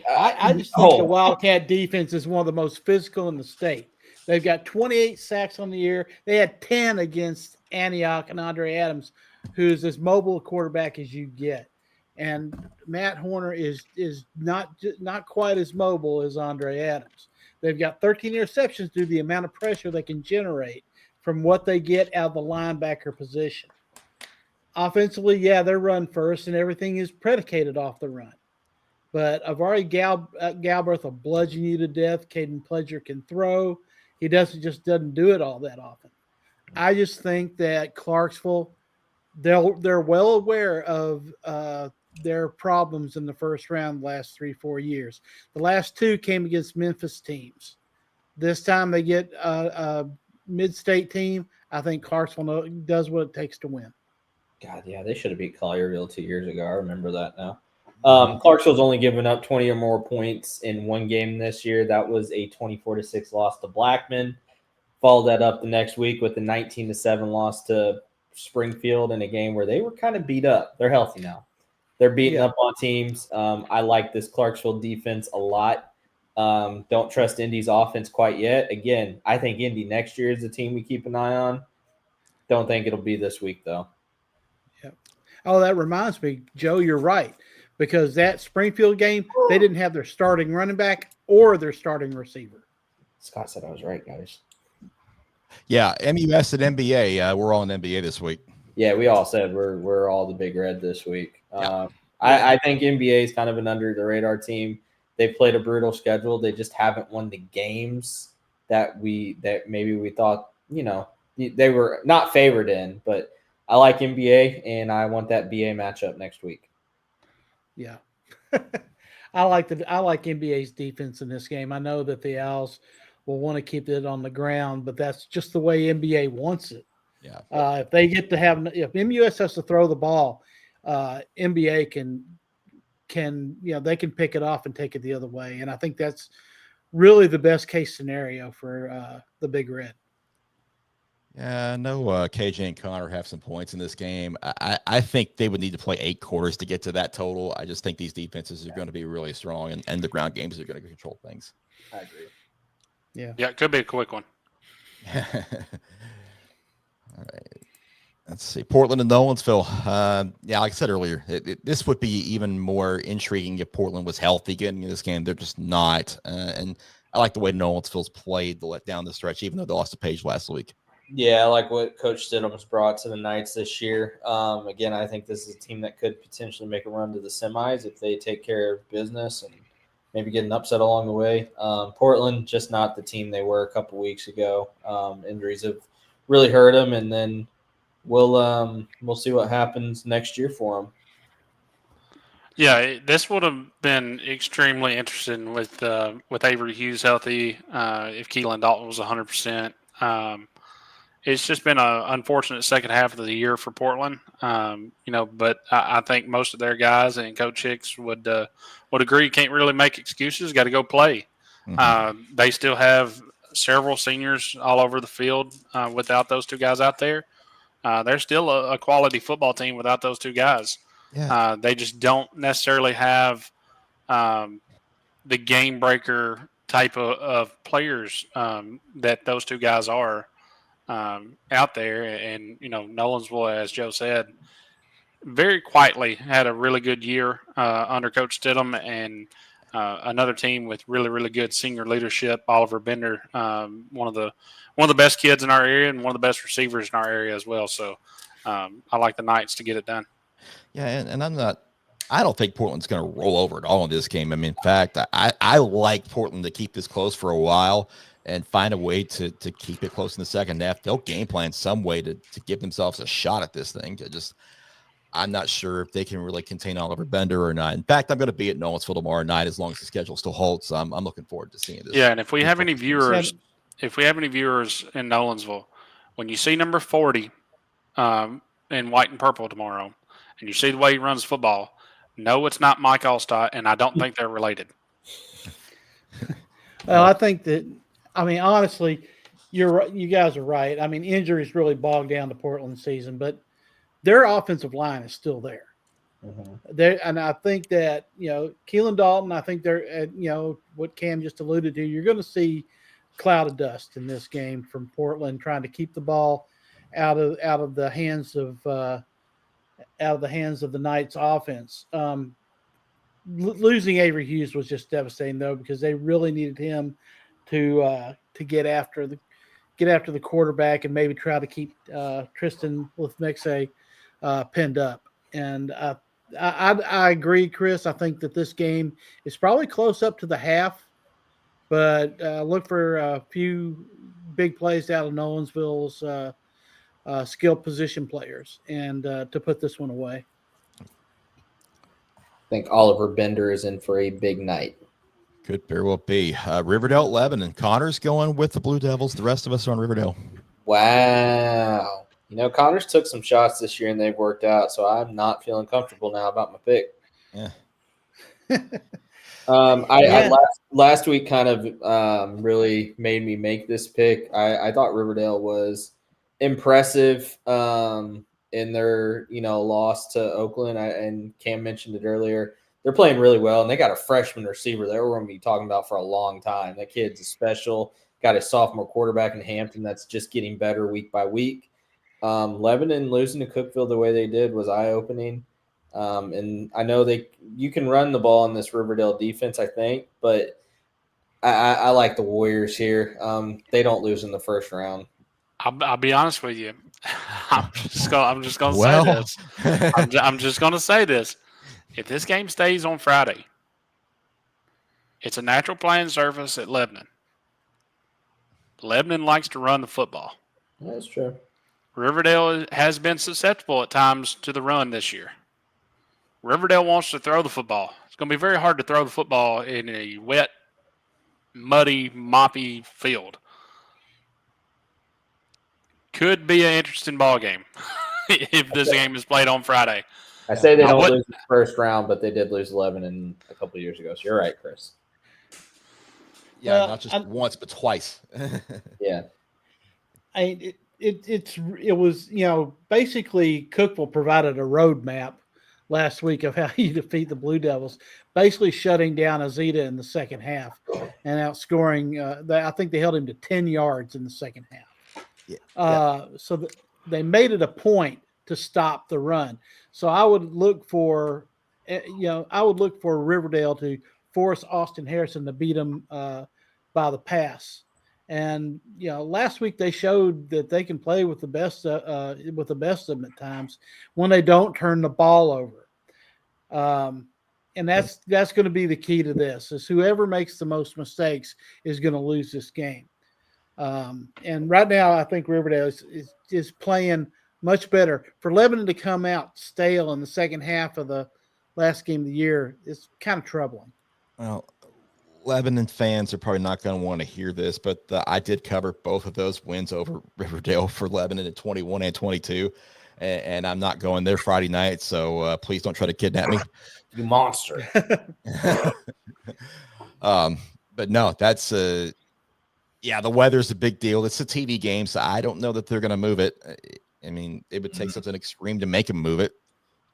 I just think the Wildcat defense is one of the most physical in the state. They've got 28 sacks on the year. They had 10 against Antioch and Andre Adams, who's as mobile a quarterback as you get. And Matt Horner is not quite as mobile as Andre Adams. They've got 13 interceptions due to the amount of pressure they can generate from what they get out of the linebacker position. Offensively, yeah, they're run first, and everything is predicated off the run. But Avari Galbraith will bludgeon you to death. Caden Pledger can throw. He doesn't do it all that often. I just think that Clarksville, they're well aware of their problems in the first round the last 3-4 years. The last 2 came against Memphis teams. This time they get a mid-state team. I think Clarksville does what it takes to win. God, yeah, they should have beat Collierville 2 years ago. I remember that now. Clarksville's only given up 20 or more points in one game this year. That was a 24-6 loss to Blackman. Followed that up the next week with a 19-7 loss to Springfield in a game where they were kind of beat up. They're healthy now. They're beating up on teams. I like this Clarksville defense a lot. Don't trust Indy's offense quite yet. Again, I think Indy next year is the team we keep an eye on. Don't think it'll be this week, though. Yep. Oh, that reminds me, Joe, you're right. Because that Springfield game, they didn't have their starting running back or their starting receiver. Scott said I was right, guys. Yeah, MUS and NBA. We're all in NBA this week. Yeah, we all said we're all the Big Red this week. Yeah. I think NBA is kind of an under the radar team. They've played a brutal schedule. They just haven't won the games that maybe we thought, they were not favored in. But I like NBA, and I want that BA matchup next week. Yeah. I like NBA's defense in this game. I know that the Owls will want to keep it on the ground, but that's just the way NBA wants it. Yeah. If they get to if MUS has to throw the ball, NBA can they can pick it off and take it the other way. And I think that's really the best case scenario for the Big Red. Yeah, no, KJ and Connor have some points in this game. I think they would need to play 8 quarters to get to that total. I just think these defenses are going to be really strong, and the ground games are going to control things. I agree. Yeah. Yeah, it could be a quick one. All right. Let's see. Portland and Nolensville. Yeah, like I said earlier, this would be even more intriguing if Portland was healthy getting in this game. They're just not. And I like the way Nolensville's played to let down the stretch, even though they lost to Page last week. Yeah, I like what Coach Stidham's brought to the Knights this year. Again, I think this is a team that could potentially make a run to the semis if they take care of business and maybe get an upset along the way. Portland, just not the team they were a couple weeks ago. Injuries have really hurt them, and then we'll see what happens next year for them. Yeah, this would have been extremely interesting with Avery Hughes healthy. If Keelan Dalton was 100%. It's just been an unfortunate second half of the year for Portland, but I think most of their guys and Coach Hicks would agree. Can't really make excuses. Got to go play. Mm-hmm. They still have several seniors all over the field without those 2 guys out there. They're still a quality football team without those 2 guys. Yeah. They just don't necessarily have the game breaker type of players that those 2 guys are. Out there, and Nolensville, as Joe said, very quietly had a really good year under Coach Stidham, and another team with really, really good senior leadership. Oliver Bender, one of the best kids in our area, and one of the best receivers in our area as well. So I like the Knights to get it done. Yeah, and I don't think Portland's going to roll over at all in this game. I mean, in fact, I like Portland to keep this close for a while and find a way to keep it close in the second half. They'll game plan some way to give themselves a shot at this thing. I'm not sure if they can really contain Oliver Bender or not. In fact, I'm going to be at Nolensville tomorrow night as long as the schedule still holds. So I'm looking forward to seeing this. Yeah, and if we have any viewers in Nolensville, when you see number 40 in white and purple tomorrow, and you see the way he runs football, no, it's not Mike Allstott, and I don't think they're related. Well, I think that. I mean, honestly, you're right. You guys are right. I mean, injuries really bogged down the Portland season, but their offensive line is still there. Mm-hmm. And I think that Keelan Dalton. I think they're what Cam just alluded to. You're going to see cloud of dust in this game from Portland, trying to keep the ball out of the hands of the Knights' offense. Losing Avery Hughes was just devastating, though, because they really needed him to get after the quarterback and maybe try to keep Tristan Lithmexe pinned up. And I agree, Chris. I think that this game is probably close up to the half, but look for a few big plays out of Nolensville's skilled position players and to put this one away. I think Oliver Bender is in for a big night. Could very well be. Riverdale 11, and Connor's going with the Blue Devils. The rest of us are on Riverdale. Wow. Connors took some shots this year, and they've worked out, so I'm not feeling comfortable now about my pick. Yeah. I last week kind of really made me make this pick. I thought Riverdale was impressive in their loss to Oakland. And Cam mentioned it earlier. They're playing really well, and they got a freshman receiver that we're going to be talking about for a long time. That kid's special. Got a sophomore quarterback in Hampton that's just getting better week by week. Lebanon losing to Cookeville the way they did was eye-opening. And I know you can run the ball in this Riverdale defense, I think, but I like the Warriors here. They don't lose in the first round. I'll be honest with you. I'm just gonna say Well, this. I'm just gonna say this. If this game stays on Friday, it's a natural playing surface at Lebanon. Lebanon likes to run the football. That's true. Riverdale has been susceptible at times to the run this year. Riverdale wants to throw the football. It's going to be very hard to throw the football in a wet, muddy, moppy field. Could be an interesting ball game if this game is played on Friday. I say they I don't would- lose the first round, but they did lose 11 in a couple of years ago. So you're right, Chris. yeah, Well, not just once, but twice. Yeah. It was, basically Cookville provided a roadmap last week of how you defeat the Blue Devils, basically shutting down Azita in the second half and outscoring. I think they held him to 10 yards in the second half. So they made it a point to stop the run. So I would look for, Riverdale to force Austin Harrison to beat him by the pass. And last week they showed that they can play with the best of them at times when they don't turn the ball over. And that's going to be the key to this: is whoever makes the most mistakes is going to lose this game. And right now, I think Riverdale is playing much better. For Lebanon to come out stale in the second half of the last game of the year is kind of troubling. Well, Lebanon fans are probably not going to want to hear this, but I did cover both of those wins over Riverdale for Lebanon at 21 and 22, and I'm not going there Friday night, so please don't try to kidnap me. You monster. But no, that's the weather's a big deal. It's a TV game, so I don't know that they're going to move it. I mean, it would take something extreme to make them move it.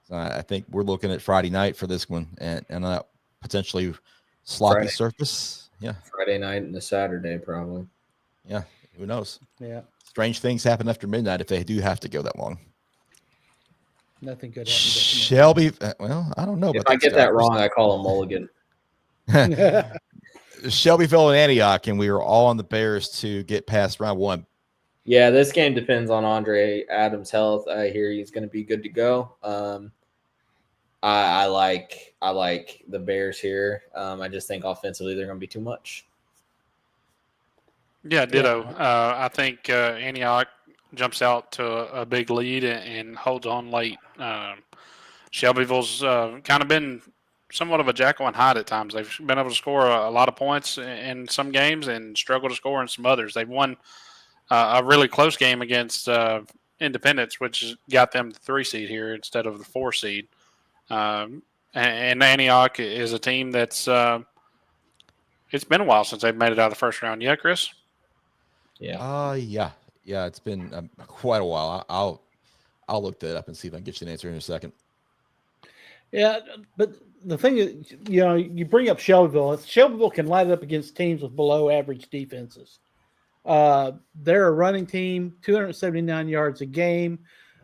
So I think we're looking at Friday night for this one, and potentially sloppy Friday. Surface. Yeah. Friday night and a Saturday, probably. Yeah. Who knows? Yeah. Strange things happen after midnight if they do have to go that long. Nothing good happened. Shelby, well, I don't know. If I get that wrong, I call him Mulligan. Shelbyville and Antioch, and we were all on the Bears to get past round one. Yeah, this game depends on Andre Adams' health. I hear he's going to be good to go. I like the Bears here. I just think offensively they're going to be too much. Yeah, ditto. I think Antioch jumps out to a big lead and holds on late. Shelbyville's kind of been somewhat of a Jekyll and Hyde at times. They've been able to score a lot of points in some games and struggle to score in some others. They've won a really close game against Independence, which got them the 3 seed here instead of the 4 seed. And Antioch is a team that's it's been a while since they've made it out of the first round. Yeah, Chris? Yeah. Yeah. It's been quite a while. I'll look that up and see if I can get you an answer in a second. Yeah, but the thing is, you bring up Shelbyville. Shelbyville can light it up against teams with below average defenses. They're a running team, 279 yards a game.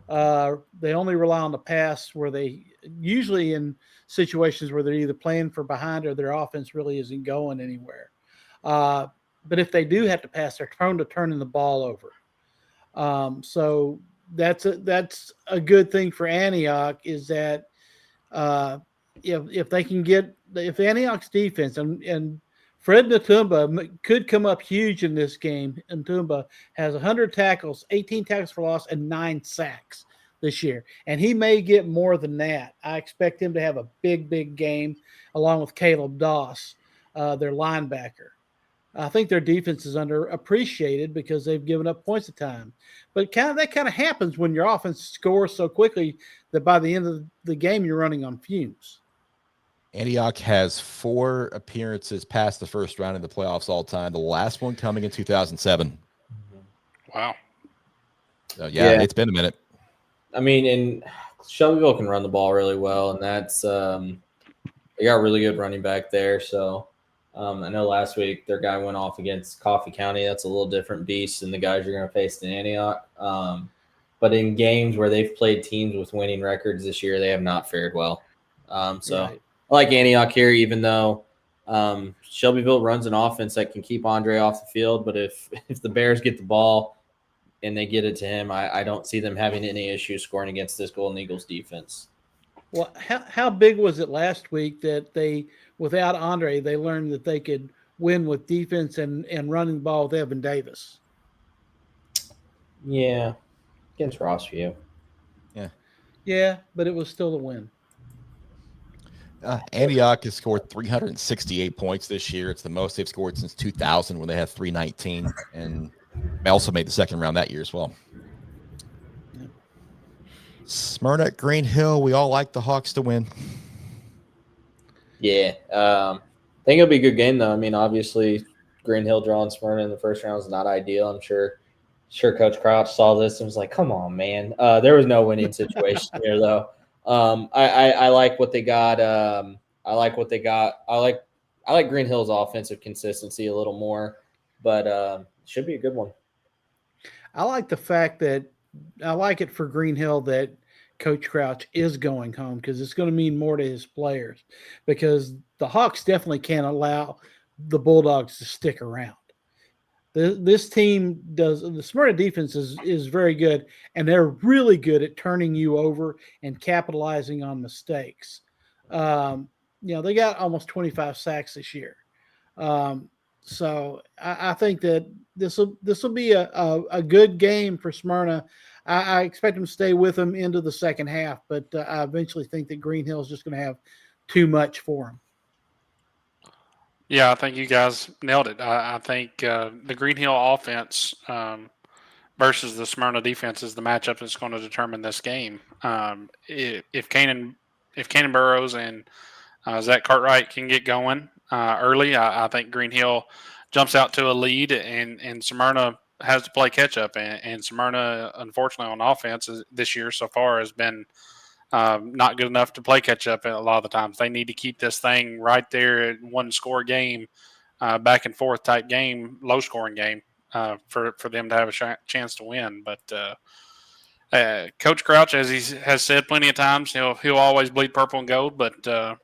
They only rely on the pass where they usually in situations where they're either playing for behind or their offense really isn't going anywhere. But if they do have to pass, they're prone to turning the ball over. So that's a good thing for Antioch is that if they can if Antioch's defense and Fred Natumba could come up huge in this game. Natumba has 100 tackles, 18 tackles for loss, and 9 sacks this year. And he may get more than that. I expect him to have a big game along with Caleb Doss, their linebacker. I think their defense is underappreciated because they've given up points at time. But that kind of happens when your offense scores so quickly that by the end of the game, you're running on fumes. Antioch has 4 appearances past the first round in the playoffs all time. The last one coming in 2007. Wow. So, yeah, it's been a minute. I mean, and Shelbyville can run the ball really well, and that's they got really good running back there. So I know last week their guy went off against Coffee County. That's a little different beast than the guys you're going to face in Antioch. But in games where they've played teams with winning records this year, they have not fared well. Right. I like Antioch here, even though Shelbyville runs an offense that can keep Andre off the field. But if the Bears get the ball, and they get it to him, I don't see them having any issues scoring against this Golden Eagles defense. Well, how big was it last week that they, without Andre, they learned that they could win with defense and running the ball with Evan Davis? Yeah, against Rossview. Yeah, but it was still a win. Antioch has scored 368 points this year. It's the most they've scored since 2000 when they had 319. And they also made the second round that year as well. Yeah. Smyrna at Green Hill. We all like the Hawks to win. Yeah. I think it'll be a good game, though. I mean, obviously, Green Hill drawing Smyrna in the first round is not ideal. I'm sure Coach Crouch saw this and was like, come on, man. There was no winning situation here, though. I like what they got. I like what they got. I like Green Hill's offensive consistency a little more, but it should be a good one. I like the fact that I like it for Green Hill that Coach Crouch is going home because it's going to mean more to his players because the Hawks definitely can't allow the Bulldogs to stick around. This team does the Smyrna defense is very good, and they're really good at turning you over and capitalizing on mistakes. They got almost 25 sacks this year. So I think that this will be a good game for Smyrna. I expect them to stay with them into the second half, but I eventually think that Green Hill is just going to have too much for them. Yeah, I think you guys nailed it. I think the Green Hill offense versus the Smyrna defense is the matchup that's going to determine this game. If Canaan Burrows and Zach Cartwright can get going early, I think Green Hill jumps out to a lead, and Smyrna has to play catch up. And Smyrna, unfortunately, on offense this year so far has been not good enough to play catch up a lot of the times. They need to keep this thing right there at one score game, back and forth type game, low scoring game for them to have a chance to win. But Coach Crouch, as he has said plenty of times, he'll always bleed purple and gold. But I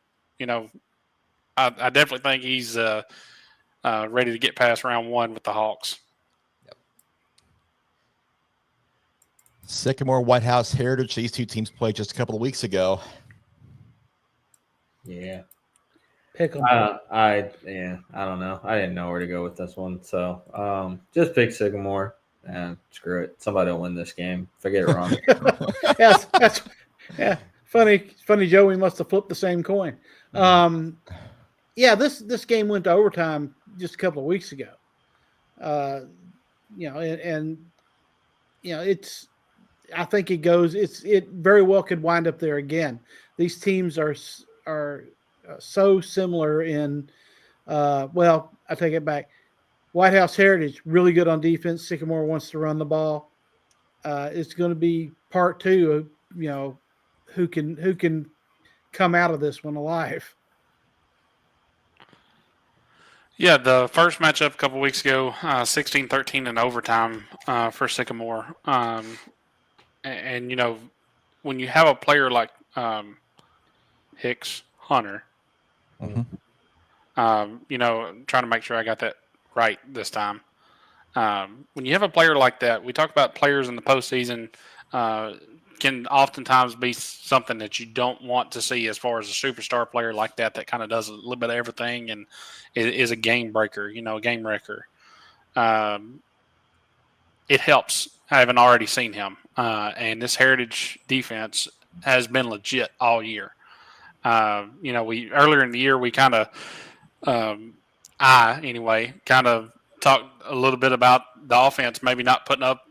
definitely think he's ready to get past round one with the Hawks. Sycamore, White House, Heritage. These two teams played just a couple of weeks ago. Yeah. Pick them. I don't know. I didn't know where to go with this one, so just pick Sycamore and screw it. Somebody will win this game. If I get it wrong. Yes, that's funny. Joe, we must have flipped the same coin. This game went to overtime just a couple of weeks ago. It's. I think it goes. It very well could wind up there again. These teams are so similar in. I take it back. White House Heritage really good on defense. Sycamore wants to run the ball. It's going to be part two of who can come out of this one alive. Yeah, the first matchup a couple weeks ago, 16-13 in overtime for Sycamore. And when you have a player like Hicks Hunter, trying to make sure I got that right this time. When you have a player like that, we talk about players in the postseason can oftentimes be something that you don't want to see as far as a superstar player like that kind of does a little bit of everything and is a game breaker, a game wrecker. It helps having already seen him. And this Heritage defense has been legit all year. We earlier in the year we kind of, kind of talked a little bit about the offense maybe not putting up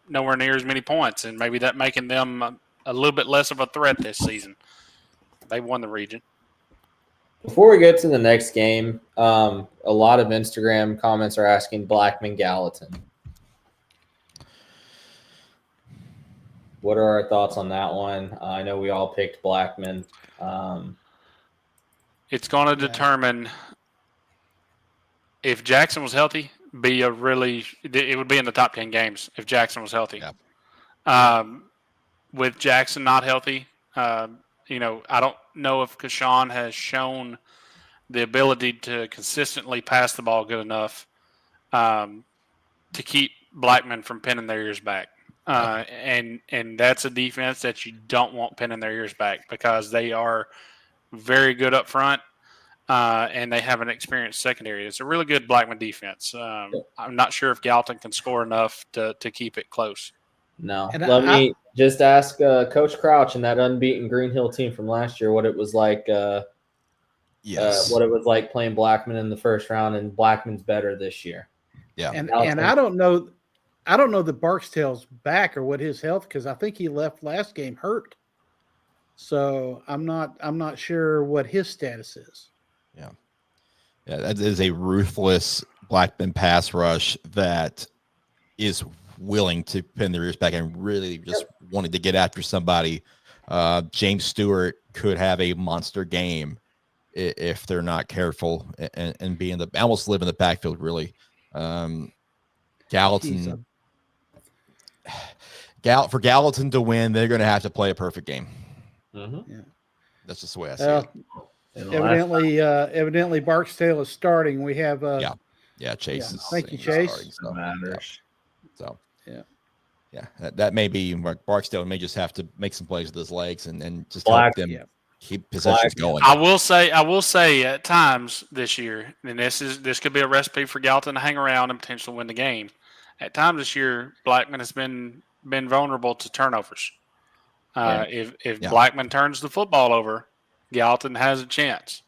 nowhere near as many points, and maybe that making them a little bit less of a threat this season. They won the region. Before we get to the next game, a lot of Instagram comments are asking Blackman Gallatin. What are our thoughts on that one? I know we all picked Blackman. It's going to determine if Jackson was healthy. It would be in the top 10 games if Jackson was healthy. Yep. With Jackson not healthy, I don't know if Kashawn has shown the ability to consistently pass the ball good enough to keep Blackman from pinning their ears back. And that's a defense that you don't want pinning their ears back because they are very good up front, and they have an experienced secondary. It's a really good Blackman defense. I'm not sure if Gallatin can score enough to keep it close. No. And Let me just ask Coach Crouch and that unbeaten Green Hill team from last year what it was like. Yes. What it was like playing Blackman in the first round, and Blackman's better this year. Yeah. And I don't know that Barksdale's back or what his health, because I think he left last game hurt. So I'm not sure what his status is. Yeah, that is a ruthless Blackman pass rush that is willing to pin their ears back and really just wanted to get after somebody. James Stewart could have a monster game if they're not careful and be almost live in the backfield. Really, Gallatin. For Gallatin to win, they're going to have to play a perfect game. Mm-hmm. Yeah, that's just the way I see it. Evidently, Barksdale is starting. We have Chase. Yeah. Thank you, Chase. Starting, so, matters. So yeah. That may be Barksdale may just have to make some plays with his legs and just help them keep possessions going. I will say at times this year, and this could be a recipe for Gallatin to hang around and potentially win the game. At times this year, Blackman has been vulnerable to turnovers. If Blackman turns the football over, Gallatin has a chance.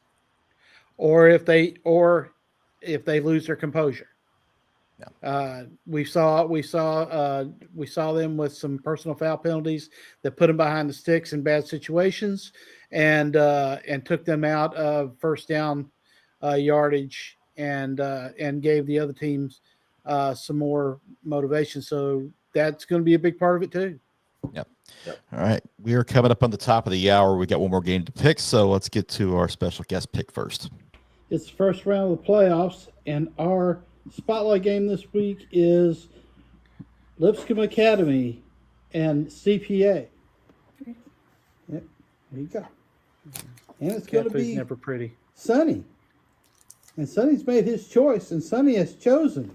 Or if they lose their composure. Yeah. We saw them with some personal foul penalties that put them behind the sticks in bad situations and took them out of first down yardage and gave the other teams some more motivation. So that's going to be a big part of it too. Yep. All right. We are coming up on the top of the hour. We got one more game to pick, so let's get to our special guest pick first. It's the first round of the playoffs, and our spotlight game this week is Lipscomb Academy and CPA. Yep, there you go. And it's going to be never pretty. Sonny. And Sonny's made his choice, and Sonny has chosen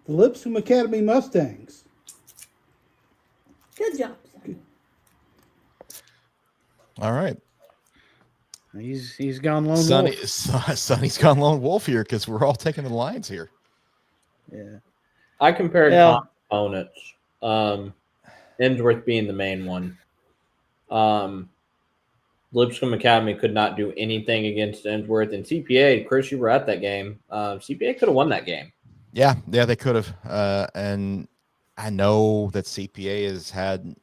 the Lipscomb Academy Mustangs. Good job, Sonny. All right. He's gone lone wolf. Sonny's gone lone wolf here because we're all taking the Lions here. Yeah. I compared opponents. Emsworth being the main one. Lipscomb Academy could not do anything against Emsworth, and CPA. Chris, you were at that game. CPA could have won that game. Yeah, they could have. And I know that CPA has had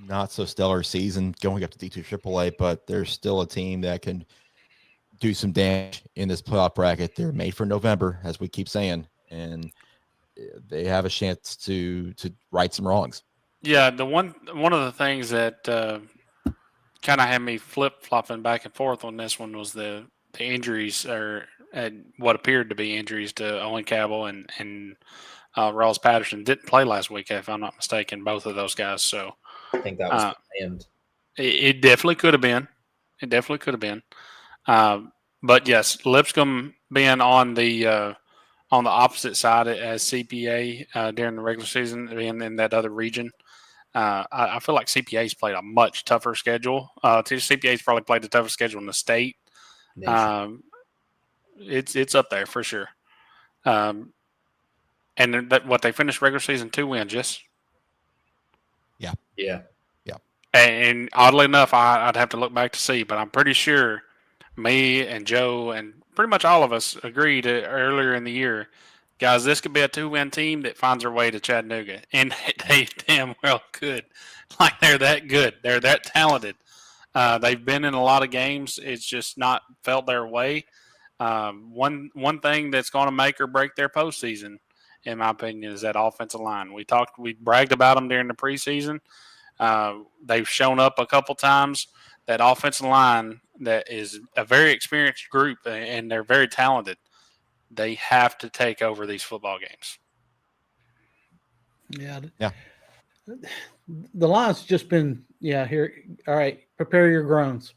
not so stellar season going up to D2 AAA, but they're still a team that can do some damage in this playoff bracket. They're made for November, as we keep saying, and they have a chance to right some wrongs. Yeah, one of the things that kind of had me flip-flopping back and forth on this one was the injuries, or what appeared to be injuries to Owen Cabell and Rawls Patterson. Didn't play last week, if I'm not mistaken, both of those guys. So I think that was planned. It definitely could have been. It definitely could have been. But yes, Lipscomb being on the opposite side as CPA during the regular season, being in that other region, I feel like CPA's played a much tougher schedule. CPA's probably played the toughest schedule in the state. It's up there for sure. And what they finished regular season 2 wins, yes. Yeah. And oddly enough, I'd have to look back to see, but I'm pretty sure me and Joe and pretty much all of us agreed earlier in the year, guys, this could be a 2-win team that finds their way to Chattanooga. And they damn well could. Like, they're that good. They're that talented. They've been in a lot of games. It's just not felt their way. One thing that's going to make or break their postseason, in my opinion, is that offensive line. We bragged about them during the preseason. They've shown up a couple times. That offensive line that is a very experienced group, and they're very talented. They have to take over these football games. Yeah. The line's just been here. All right, prepare your groans.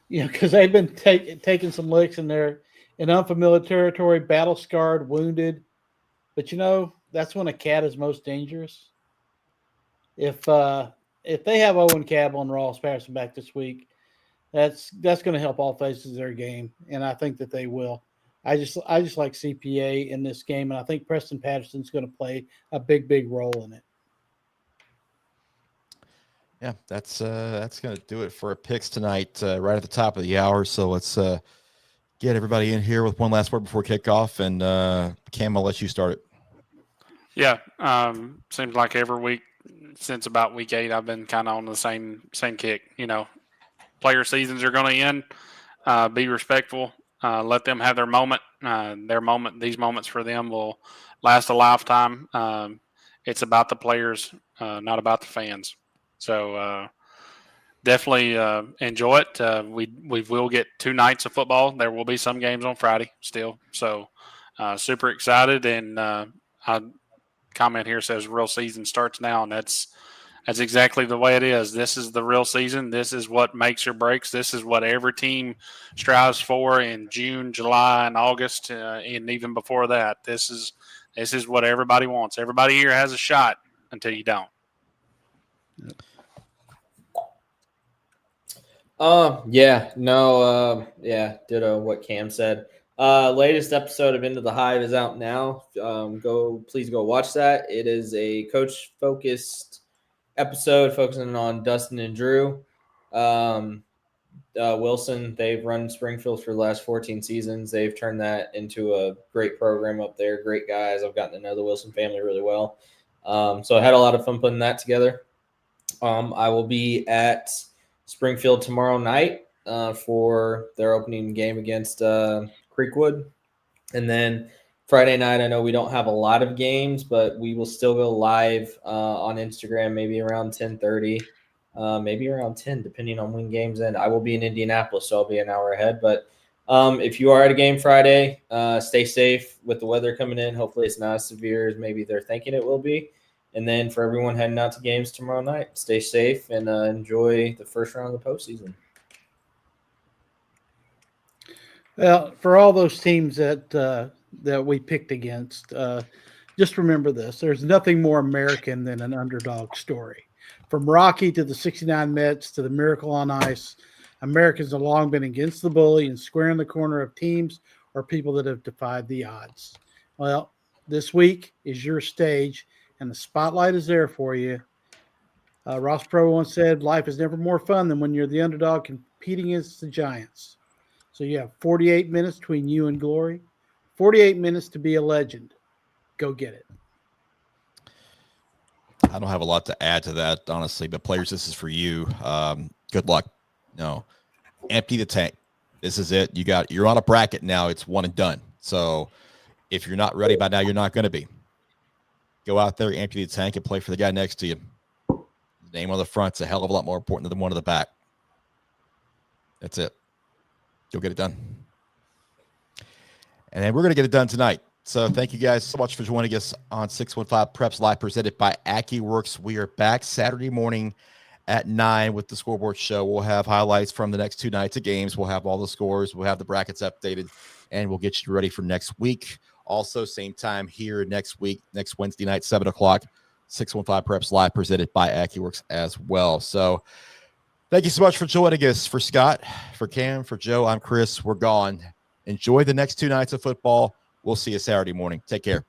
Because they've been taking some licks in there in unfamiliar territory, battle scarred, wounded. But that's when a cat is most dangerous. If they have Owen Cabell and Ross Patterson back this week, that's going to help all phases of their game, and I think that they will. I just like CPA in this game, and I think Preston Patterson's going to play a big role in it. Yeah, that's going to do it for our picks tonight, right at the top of the hour. So let's get everybody in here with one last word before kickoff, and Cam, I'll let you start it. Yeah, seems like every week since about week 8, I've been kind of on the same kick. Player seasons are going to end. Be respectful. Let them have their moment. These moments for them will last a lifetime. It's about the players, not about the fans. So definitely enjoy it. We will get 2 nights of football. There will be some games on Friday still. So super excited. And comment here says real season starts now, and that's exactly the way it is. This is the real season. This is what makes or breaks. This is what every team strives for in June, July, and August, and even before that. This is what everybody wants. Everybody here has a shot until you don't. Ditto what Cam said. Latest episode of Into the Hive is out now. Please go watch that. It is a coach focused episode focusing on Dustin and Drew. Wilson, they've run Springfield for the last 14 seasons. They've turned that into a great program up there. Great guys. I've gotten to know the Wilson family really well. So I had a lot of fun putting that together. I will be at Springfield tomorrow night for their opening game against Creekwood. And then Friday night, I know we don't have a lot of games, but we will still go live on Instagram maybe around 10:30, maybe around 10, depending on when games end. I will be in Indianapolis, so I'll be an hour ahead. But if you are at a game Friday, stay safe with the weather coming in. Hopefully it's not as severe as maybe they're thinking it will be. And then for everyone heading out to games tomorrow night, stay safe and enjoy the first round of the postseason. Well, for all those teams that we picked against, just remember this. There's nothing more American than an underdog story. From Rocky to the 69 Mets to the Miracle on Ice, Americans have long been against the bully and square in the corner of teams or people that have defied the odds. Well, this week is your stage, and the spotlight is there for you. Ross Perot once said, life is never more fun than when you're the underdog competing against the giants. So you have 48 minutes between you and glory, 48 minutes to be a legend. Go get it. I don't have a lot to add to that, honestly, but players, this is for you. Good luck. No, empty the tank. This is it. You're on a bracket now. It's one and done. So if you're not ready by now, you're not going to be. Go out there, empty the tank, and play for the guy next to you. The name on the front's a hell of a lot more important than the one on the back. That's it. You'll get it done. And then we're going to get it done tonight. So thank you guys so much for joining us on 615 Preps Live, presented by AccuWorks. We are back Saturday morning at 9 with the Scoreboard Show. We'll have highlights from the next 2 nights of games. We'll have all the scores. We'll have the brackets updated, and we'll get you ready for next week. Also, same time here next week, next Wednesday night, 7 o'clock, 615 Preps Live, presented by AccuWorks as well. So thank you so much for joining us. For Scott, for Cam, for Joe, I'm Chris. We're gone. Enjoy the next 2 nights of football. We'll see you Saturday morning. Take care.